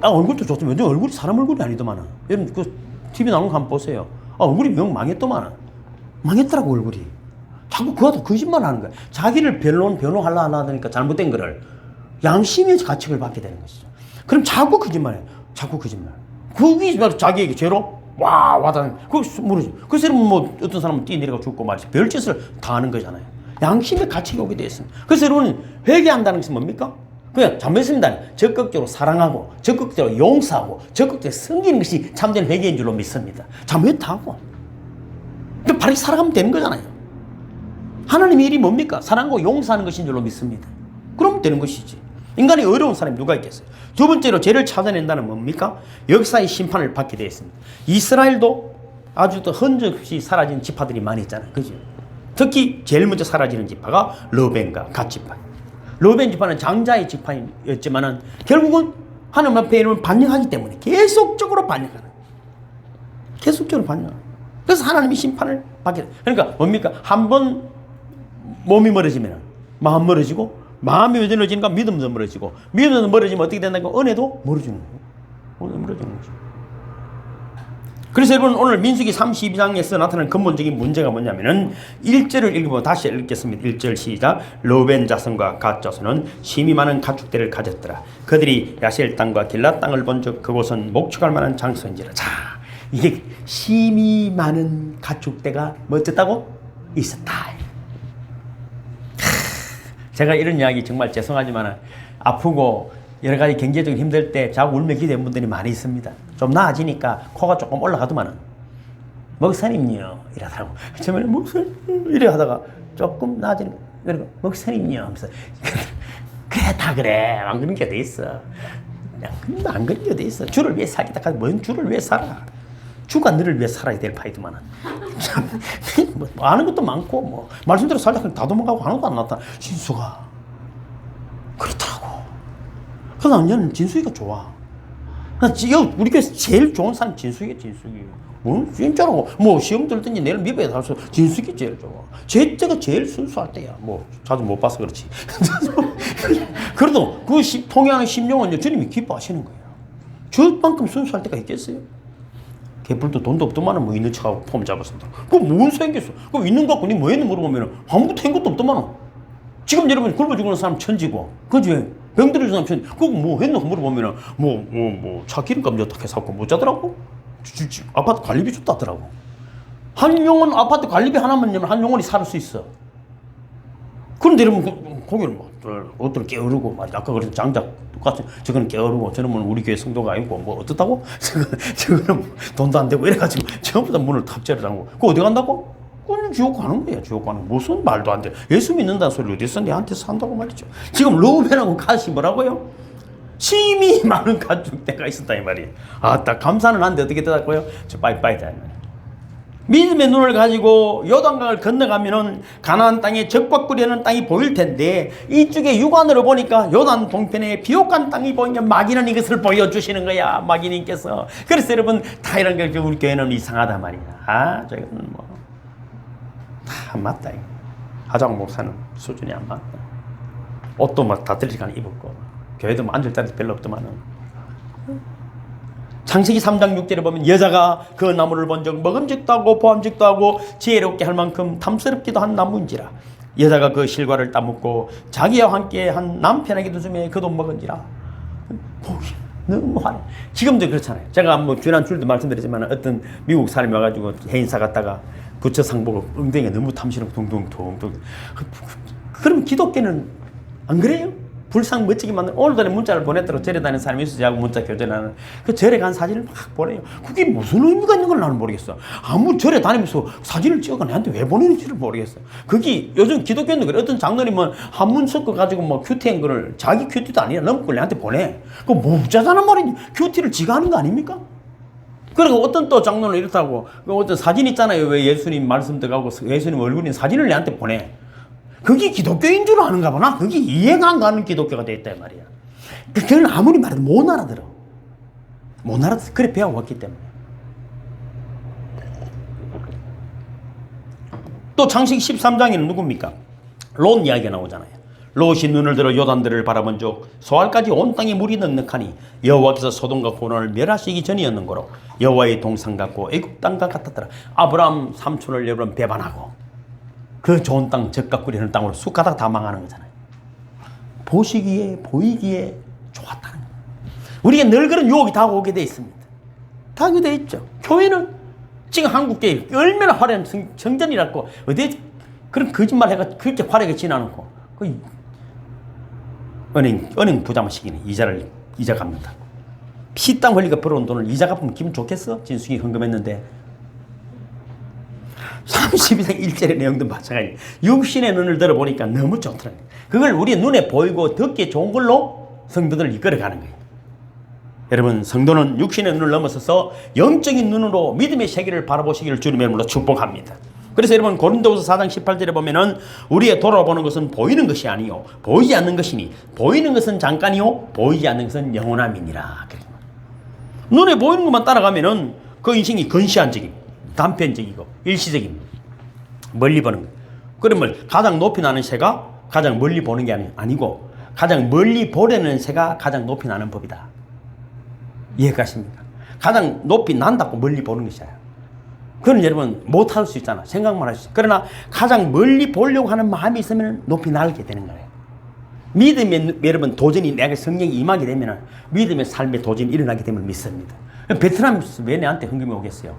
얼굴도 좋지만 요즘 얼굴이 사람 얼굴이 아니더만은. 여러분 그 TV 나오는 거 한번 보세요. 얼굴이 영 망했더만은. 망했더라고 얼굴이. 자꾸 그것도 거짓말 하는 거야. 자기를 변호하려 하니까 잘못된 거를 양심의 가책을 받게 되는 것이죠. 그럼 자꾸 거짓말해. 자꾸 거짓말. 그게 바로 자기에게 죄로 와다는 그거 모르지. 그래서 뭐 어떤 사람은 뛰내려가 죽고 말이지. 별짓을 다 하는 거잖아요. 양심의 가책이 오게 되어 있습니다. 그래서 여러분 회개한다는 것은 뭡니까? 그냥 잘못했습니다. 적극적으로 사랑하고 적극적으로 용서하고 적극적으로 섬기는 것이 참된 회개인 줄로 믿습니다. 잘못했다고. 바르게 살아가면 되는 거잖아요. 하나님의 일이 뭡니까? 사랑하고 용서하는 것인 줄로 믿습니다. 그러면 되는 것이지. 인간이 어려운 사람이 누가 있겠어요? 두 번째로 죄를 찾아낸다는 뭡니까? 역사의 심판을 받게 되어 있습니다. 이스라엘도 아주 또 흔적 없이 사라진 지파들이 많이 있잖아요. 그죠? 특히 제일 먼저 사라지는 지파가 러벤과 갓 지파. 러벤 지파는 장자의 지파였지만은 결국은 하나님 앞에 이름을 반역하기 때문에 계속적으로 반역하는. 계속적으로 반역하는. 그래서 하나님이 심판을 받게 돼요. 그러니까 뭡니까? 한번 몸이 멀어지면 마음 멀어지고 마음이 멀어지니까 믿음도 멀어지고 믿음도 멀어지면 어떻게 된다니까 은혜도 멀어지는 거예요. 은혜 멀어지는 거죠. 그래서 여러분 오늘 민수기 32장에서 나타나는 근본적인 문제가 뭐냐면은 1절을 읽어보면 다시 읽겠습니다. 1절 시작. 러벤 자손과 갓 자손은 심히 많은 가축들을 가졌더라. 그들이 야셀 땅과 길랏 땅을 본즉 그곳은 목축할 만한 장소인지라. 자, 이게 심히 많은 가축대가 뭐 어쨌다고? 있었다. 제가 이런 이야기 정말 죄송하지만 아프고 여러 가지 경제적으로 힘들 때 자꾸 울며 기도한 분들이 많이 있습니다. 좀 나아지니까 코가 조금 올라가더만은 목사님요 이러더라고. 처음에는 목사님 이래 하다가 조금 나아지는 그리고 목사님요 하면서 그래 다 그래 안 그런 게 어디 있어. 안 그런 게 어디 있어. 주를 위해 살겠다 하면 뭔 주를 위해 살아. 주가 너를 위해 살아야 될 파이드만은 뭐 아는 것도 많고 뭐 말씀대로 살다 그냥 다 도망가고 하는 것도 안 나타. 진수가 그렇더라고. 그래서 나는 진수이가 좋아. 우리 교회에서 제일 좋은 사람 진수이야. 뭐 진짜로 뭐 시험 들든지 내일 미국에 가서 진수이 제일 좋아. 제때가 제일 순수할 때야. 뭐 자주 못 봐서 그렇지. 그래도 그 통해하는 심령은 주님이 기뻐하시는 거예요. 저만큼 순수할 때가 있겠어요? 개뿔도 돈도 없더만은 뭐 있는 척하고 폼 잡았습니다. 그거 뭔 생겼어? 그거 있는 거 갖고 니 뭐 했는 물어보면 아무것도 한 것도 없더만은. 지금 여러분 굶어 죽는 사람 천지고, 그지? 병들어 죽는 사람 천지. 그거 뭐 했노? 물어보면 차 기름값 어떻게 샀고 못 자더라고? 아파트 관리비 줬다 하더라고. 한 영혼 아파트 관리비 하나만 내면 한 영혼이 살 수 있어. 그런데 여러분 거기를 뭐 어떤 게으르고 말이야. 아까 그런 장작 똑같은 저거는 게으르고 저는 우리 교회 성도가 아니고 뭐 어떻다고? 저거는 돈도 안 되고 이래가지고 전부 다 문을 탑재를 하고 그거 어디 간다고? 그건 지옥 가는 거야. 지옥 가는 무슨 말도 안 돼. 예수 믿는다는 소리 어디서 내한테 산다고 말이죠. 지금 로우벤하고 갓이 뭐라고요? 심히 많은 가축대가 있었다 이 말이에요. 아따 감사는 한데 어떻게 되었고요? 저 빠이빠이 다 믿음의 눈을 가지고 요단강을 건너가면은 가나안 땅에 적과 꿀이라는 땅이 보일 텐데 이쪽에 육안으로 보니까 요단 동편에 비옥한 땅이 보이니까 마귀는 이것을 보여주시는 거야. 마귀님께서. 그래서 여러분 다 이런 게 우리 교회는 이상하다 말이야. 아 저거는 뭐 다 안 맞다. 하장 목사는 수준이 안 맞다. 옷도 막 다 들리간 입었고 교회도 뭐 앉을 자리 별로 없더만은. 창세기 3장 6절에 보면 여자가 그 나무를 본즉 먹음직도 하고 보암직도 하고 지혜롭게 할 만큼 탐스럽기도 한 나무인지라. 여자가 그 실과를 따먹고 자기와 함께 한 남편에게도 주매 그도 먹은지라. 너무 화내. 지금도 그렇잖아요. 제가 뭐 지난 주일도 말씀드렸지만 어떤 미국 사람이 와가지고 해인사 갔다가 부처 상보고 엉덩이가 너무 탐스럽고 둥둥둥둥. 그럼 기독교는 안 그래요? 불상 멋지게 만든 오늘도 문자를 보냈더라고. 절에 다니는 사람이 있어서 하고 문자 교대를 하는 그 절에 간 사진을 막 보내요. 그게 무슨 의미가 있는 걸 나는 모르겠어. 아무 절에 다니면서 사진을 찍어가 내한테 왜 보내는지를 모르겠어. 그게 요즘 기독교는 그래. 어떤 장로님은 한문 섞어 가지고 뭐 큐티한 거를 자기 큐티도 아니라 넘고 걸 내한테 보내. 그거 무자잖아 말이니. 큐티를 지가 하는 거 아닙니까? 그리고 어떤 또 장로는 이렇다고 어떤 사진 있잖아요. 왜 예수님 말씀 들어가고 예수님 얼굴인 사진을 내한테 보내. 그게 기독교인 줄 아는가 보나? 그게 이해가 안 가는 기독교가 됐단 말이야. 그는 아무리 말해도 못 알아들어. 못 알아들어. 그래 배워왔기 때문에. 또 창세기 13장에는 누굽니까? 롯 이야기가 나오잖아요. 롯이 눈을 들어 요단들을 바라본즉 소알까지 온 땅에 물이 넉넉하니 여호와께서 소돔과 고란을 멸하시기 전이었는 거로 여호와의 동상 같고 애굽 땅과 같았더라. 아브라함 삼촌을 여러분 배반하고 그 좋은 땅, 젖과 꿀이 흐르는 땅으로 쑥가닥 다 망하는 거잖아요. 보시기에, 보이기에 좋았다는 거예요. 우리가 늘 그런 유혹이 다 오게 돼 있습니다. 다 그게 돼 있죠. 교회는 지금 한국교회 얼마나 화려한 정전이라고 어디 그런 거짓말 해가 그렇게 화려하게 지나놓고 그 은행 부자만 시키네. 이자 갚는다. 피땀 흘리가 벌어온 돈을 이자 갚으면 기분 좋겠어? 진숙이 헌금했는데 32장 1절의 내용도 마찬가지. 육신의 눈을 들어보니까 너무 좋더라고요. 그걸 우리의 눈에 보이고 듣기 좋은 걸로 성도들을 이끌어가는 거예요. 여러분 성도는 육신의 눈을 넘어서서 영적인 눈으로 믿음의 세계를 바라보시기를 주님의 이름으로 축복합니다. 그래서 여러분 고린도후서 4장 18절에 보면은 우리의 돌아보는 것은 보이는 것이 아니요 보이지 않는 것이니 보이는 것은 잠깐이요 보이지 않는 것은 영원함이니라. 눈에 보이는 것만 따라가면은 그 인생이 근시안적이고 단편적이고 일시적입니다. 멀리 보는 거. 그러면 가장 높이 나는 새가 가장 멀리 보는 게 아니고 가장 멀리 보려는 새가 가장 높이 나는 법이다. 이해가십니까? 가장 높이 난다고 멀리 보는 것이야. 그건 여러분 못할 수 있잖아. 생각만 할 수 있어. 그러나 가장 멀리 보려고 하는 마음이 있으면 높이 날게 되는 거예요. 믿음의 여러분 도전이 내가 성령이 임하게 되면 믿음의 삶의 도전이 일어나게 되면 믿습니다. 베트남에서 왜 내한테 헌금이 오겠어요?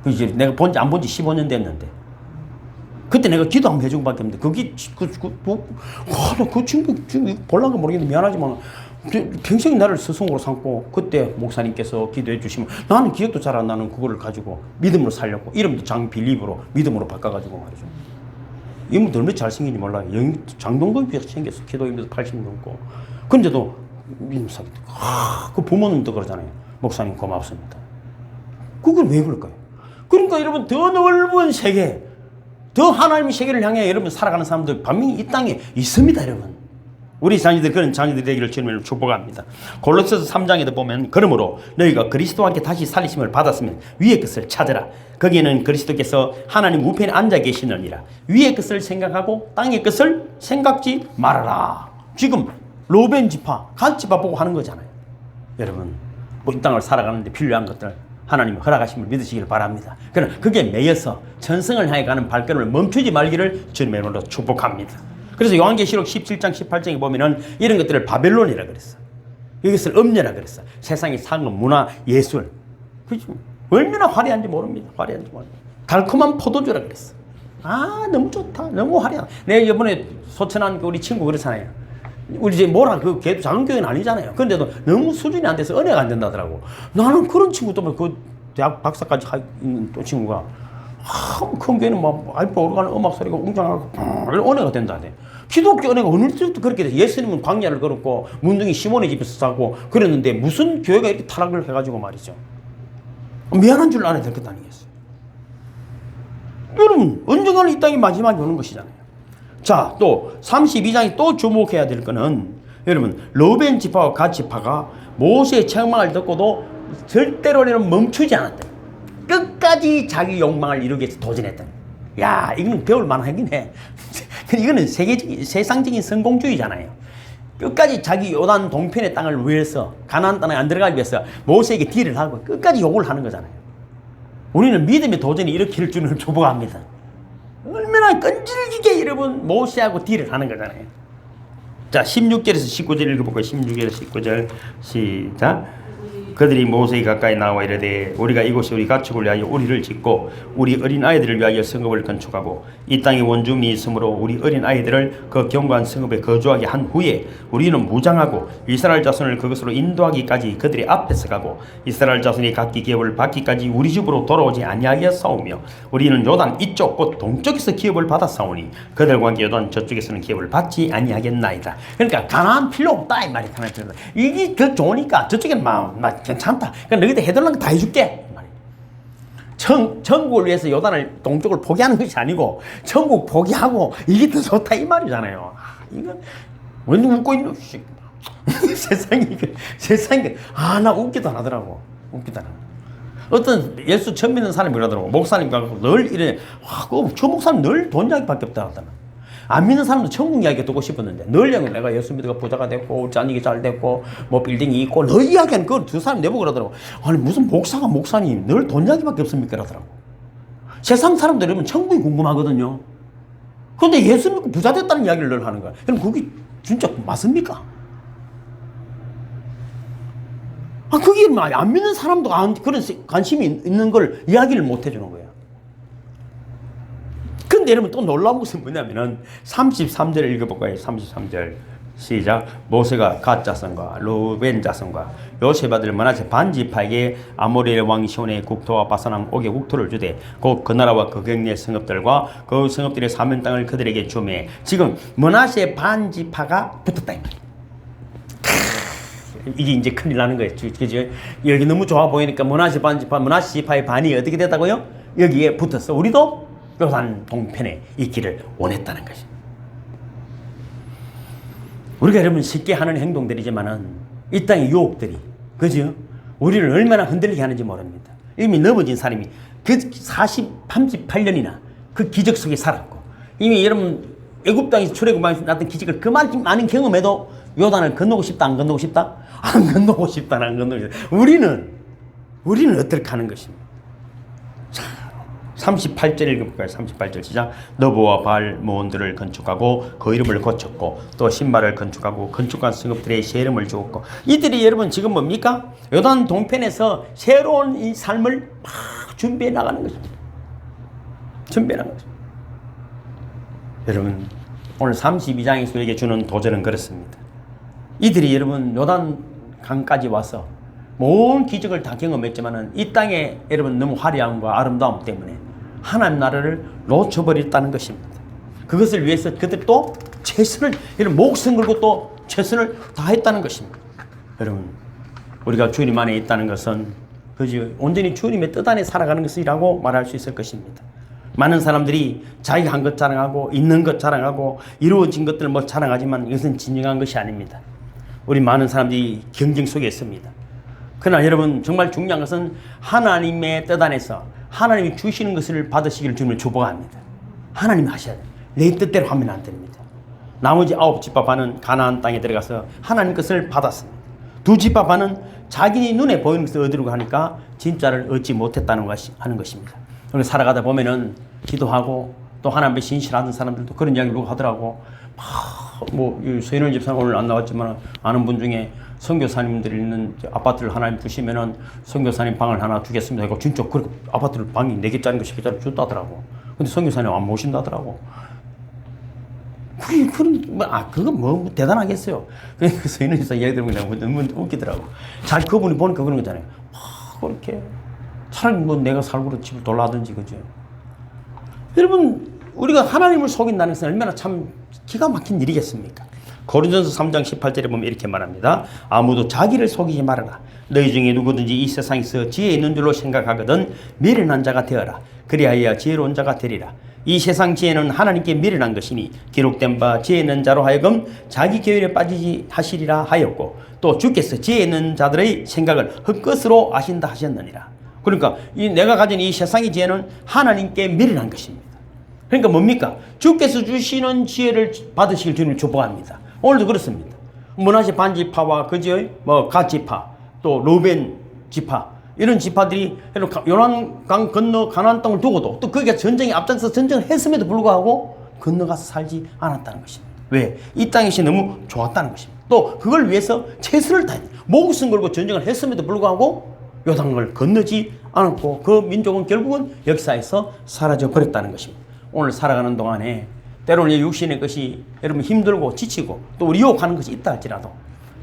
이제 내가 안 본 지 15년 됐는데 그때 내가 기도 한번 해준 밖에 없는데 그게 그 친구 볼란가 모르겠는데 미안하지만 평생 나를 스승으로 삼고 그때 목사님께서 기도해 주시면 나는 기억도 잘 안 나는 그거를 가지고 믿음으로 살렸고 이름도 장빌립으로 믿음으로 바꿔가지고 말이죠. 이분도 얼마나 잘생긴지 몰라요. 장동건비가 생겼어. 기도임에서 80 넘고. 근데도 믿음 사귀다. 그 부모님도 그러잖아요. 목사님 고맙습니다. 그걸 왜 그럴까요? 그러니까 여러분 더 넓은 세계, 더 하나님의 세계를 향해 여러분 살아가는 사람들 분명히 이 땅에 있습니다, 여러분. 우리 자녀들 그런 자녀들이 되기를 주님을 축복합니다. 골로새서 3장에도 보면 그러므로 너희가 그리스도와 함께 다시 살리심을 받았으면 위의 것을 찾으라. 거기에는 그리스도께서 하나님 우편에 앉아 계시느니라. 위의 것을 생각하고 땅의 것을 생각지 말아라. 지금 로벤 지파, 갓 지파 보고 하는 거잖아요. 여러분 뭐 이 땅을 살아가는데 필요한 것들 하나님 허락하심을 믿으시길 바랍니다. 그러나 그게 매여서 천성을 향해 가는 발걸음을 멈추지 말기를 주님의 이름으로 축복합니다. 그래서 요한계시록 17장 18장에 보면은 이런 것들을 바벨론이라 그랬어. 이것을 음녀라 그랬어. 세상의 상업, 문화, 예술. 그죠? 얼마나 화려한지 모릅니다. 화려한지 모릅니다. 달콤한 포도주라 그랬어. 아, 너무 좋다. 너무 화려하다. 내가 이번에 소천한 우리 친구 그렇잖아요. 우리 이제 뭐라 그 걔도 작은 교회는 아니잖아요. 그런데도 너무 수준이 안 돼서 은혜가 안 된다더라고. 나는 그런 친구도 그 대학 박사까지 있는 또 친구가 큰 교회는 막 알바 오르가는 음악 소리가 웅장하고 은혜가 된다네. 기독교 은혜가 어느 때부터 그렇게 돼? 예수님은 광야를 걸었고 문둥이 시몬의 집에서 사고 그랬는데 무슨 교회가 이렇게 타락을 해가지고 말이죠. 미안한 줄 알아야 될 것 아니겠어요? 여러분, 언젠가는 이 땅이 마지막이 오는 것이잖아요. 자, 또 32장이 또 주목해야 될 거는 여러분, 르우벤 지파와 갓 지파가 모세의 책망을 듣고도 절대로는 멈추지 않았다. 끝까지 자기 욕망을 이루기 위해서 도전했다. 야, 이거는 배울 만하긴 해. 이거는 세상적인 성공주의잖아요. 끝까지 자기 요단 동편의 땅을 위해서, 가나안 땅에 안 들어가기 위해서 모세에게 딜을 하고 끝까지 욕을 하는 거잖아요. 우리는 믿음의 도전이 일으킬 줄을 축복합니다. 얼마나 끈질기게 여러분 모세하고 딜을 하는 거잖아요. 자, 16절에서 19절 읽어볼까요? 16절에서 19절 시작. 그들이 모세에 가까이 나와 이르되 우리가 이곳에 우리 가축을 위하여 우리를 짓고 우리 어린 아이들을 위하여 성읍을 건축하고 이 땅에 원주민이 있으므로 우리 어린 아이들을 그 견고한 성읍에 거주하게 한 후에 우리는 무장하고 이스라엘 자손을 그것으로 인도하기까지 그들의 앞에서 가고 이스라엘 자손이 각기 기업을 받기까지 우리 집으로 돌아오지 아니하여 싸우며 우리는 요단 이쪽 곧 동쪽에서 기업을 받아 싸우니 그들과 함께 요단 저쪽에서는 기업을 받지 아니하겠나이다. 그러니까 가나안 필요 없다 이 말이 하나님. 이게 더 좋으니까 저쪽엔 막 괜찮다. 그러니까 너희들 해달라는 거 다 해줄게. 천국을 위해서 요단을 동쪽을 포기하는 것이 아니고 천국 포기하고 이게 더 좋다 이 말이잖아요. 이건 왜 웃고 있노? 세상이 나 웃기도 안 하더라고. 웃기도 안 하고. 어떤 예수 처음 믿는 사람이 그러더라고. 목사님 가서 늘 이래. 저 목사님 늘 돈 이야기밖에 없다 하더라. 안 믿는 사람도 천국 이야기 듣고 싶었는데 늘 내가 예수 믿어가 부자가 됐고 자식이 잘 됐고 뭐 빌딩이 있고 너 이야기하는 그걸 두 사람 내보고 그러더라고. 아니 무슨 목사가 목사님 늘 돈 이야기밖에 없습니까? 그러더라고. 세상 사람들 이러면 천국이 궁금하거든요. 그런데 예수 믿고 부자 됐다는 이야기를 늘 하는 거야. 그럼 그게 진짜 맞습니까? 그게 안 믿는 사람도 그런 관심이 있는 걸 이야기를 못 해주는 거예요. 근데 여러분 또 놀라운 것은 뭐냐면은 33절을 읽어볼까요? 33절 시작. 모세가 갓 자손과 르우벤 자손과 요셉 아들 므낫세 반지파에게 아모리의 왕 시온의 국토와 바산 옥의 국토를 주되 곧 그 나라와 그 경내 성읍들과 그 성읍들의 사면 땅을 그들에게 주매. 지금 므낫세 반지파가 붙었다 이 말이에요. 이게 이제 큰일 나는 거예요. 그죠? 여기 너무 좋아 보이니까 므낫세 반지파, 므낫세 지파의 반이 어떻게 됐다고요? 여기에 붙었어. 우리도 요단 동편에 있기를 원했다는 것이. 우리가 여러분 쉽게 하는 행동들이지만은 이 땅의 유혹들이, 그죠? 우리를 얼마나 흔들리게 하는지 모릅니다. 이미 넘어진 사람이 그 38년이나 그 기적 속에 살았고, 이미 여러분 애굽 땅에서 출애굽하면서 났던 기적을 그만큼 많은 경험해도 요단을 건너고 싶다, 안 건너고 싶다? 안 건너고 싶다, 안 건너고 싶다. 우리는 어떻게 하는 것입니다. 38절 읽어볼까요? 38절 시작. 너보와 바알 모온들을 건축하고 그 이름을 고쳤고 또 신발을 건축하고 건축한 성읍들의 새 이름을 주었고. 이들이 여러분 지금 뭡니까? 요단 동편에서 새로운 이 삶을 막 준비해 나가는 것입니다. 준비해 나가는 것입니다. 여러분 오늘 32장에서 우리에게 주는 도전은 그렇습니다. 이들이 여러분 요단 강까지 와서 모든 기적을 다 경험했지만은 이 땅에 여러분 너무 화려함과 아름다움 때문에 하나님 나라를 놓쳐버렸다는 것입니다. 그것을 위해서 그들이 또 최선을, 이런 목숨 걸고 또 최선을 다했다는 것입니다. 여러분, 우리가 주님 안에 있다는 것은 그저 온전히 주님의 뜻 안에 살아가는 것이라고 말할 수 있을 것입니다. 많은 사람들이 자기가 한 것 자랑하고 있는 것 자랑하고 이루어진 것들을 뭐 자랑하지만 이것은 진정한 것이 아닙니다. 우리 많은 사람들이 경쟁 속에 있습니다. 그러나 여러분 정말 중요한 것은 하나님의 뜻 안에서 하나님이 주시는 것을 받으시기를 주님을 축복합니다. 하나님이 하셔야 돼요. 내 뜻대로 하면 안 됩니다. 나머지 9 집합하는 가나안 땅에 들어가서 하나님 것을 받았습니다. 두 집합 반은 자기 눈에 보이는 것을 얻으려고 하니까 진짜를 얻지 못했다는 것이 하는 것입니다. 그래서 살아가다 보면은 기도하고 또 하나님께 신실하던 사람들도 그런 이야기를 누가 하더라고. 뭐 서인원 집사는 오늘 안 나왔지만 아는 분 중에 선교사님들이 있는 아파트를 하나님 주시면은 선교사님 방을 하나 주겠습니다. 이거 진짜 그렇게 아파트를 방이 4개짜리 거 10개짜리 줬다더라고. 근데 선교사님 안 모신다더라고. 그건 뭐 대단하겠어요. 그래서 서인원 집사 이야기 들으면 너무 웃기더라고. 잘 그분이 보니까 그런 거잖아요. 그렇게 차라리 뭐 내가 살고 집을 돌라든지 그죠. 여러분 우리가 하나님을 속인다는 것은 얼마나 참 기가 막힌 일이겠습니까? 고린도전서 3장 18절에 보면 이렇게 말합니다. 아무도 자기를 속이지 말아라. 너희 중에 누구든지 이 세상에서 지혜 있는 줄로 생각하거든 미련한 자가 되어라. 그리하여 지혜로운 자가 되리라. 이 세상 지혜는 하나님께 미련한 것이니 기록된 바 지혜 있는 자로 하여금 자기 계율에 빠지지 하시리라 하였고 또 주께서 지혜 있는 자들의 생각을 헛것으로 아신다 하셨느니라. 그러니까 내가 가진 이 세상의 지혜는 하나님께 미련한 것입니다. 그러니까 뭡니까? 주께서 주시는 지혜를 받으시길 주님을 축복합니다. 오늘도 그렇습니다. 문하세 반지파와 그죠? 뭐 갓지파 또 루벤 지파 이런 지파들이 요단강 건너 가나안 땅을 두고도 또 거기가 전쟁에 앞장서 전쟁을 했음에도 불구하고 건너가서 살지 않았다는 것입니다. 왜? 이 땅이 너무 좋았다는 것입니다. 또 그걸 위해서 최선을 다해 목숨 걸고 전쟁을 했음에도 불구하고 요단강을 건너지 않았고 그 민족은 결국은 역사에서 사라져 버렸다는 것입니다. 오늘 살아가는 동안에 때로는 육신의 것이 여러분 힘들고 지치고 또 우리 유혹하는 것이 있다 할지라도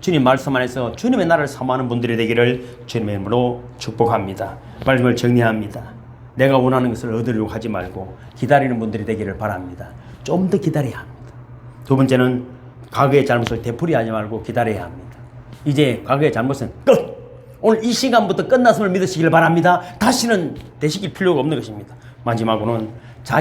주님 말씀 안에서 주님의 나라를 사모하는 분들이 되기를 주님의 이름으로 축복합니다. 말씀을 정리합니다. 내가 원하는 것을 얻으려고 하지 말고 기다리는 분들이 되기를 바랍니다. 좀 더 기다려야 합니다. 두 번째는 과거의 잘못을 되풀이하지 말고 기다려야 합니다. 이제 과거의 잘못은 끝! 오늘 이 시간부터 끝났음을 믿으시길 바랍니다. 다시는 되시길 필요가 없는 것입니다. 마지막으로는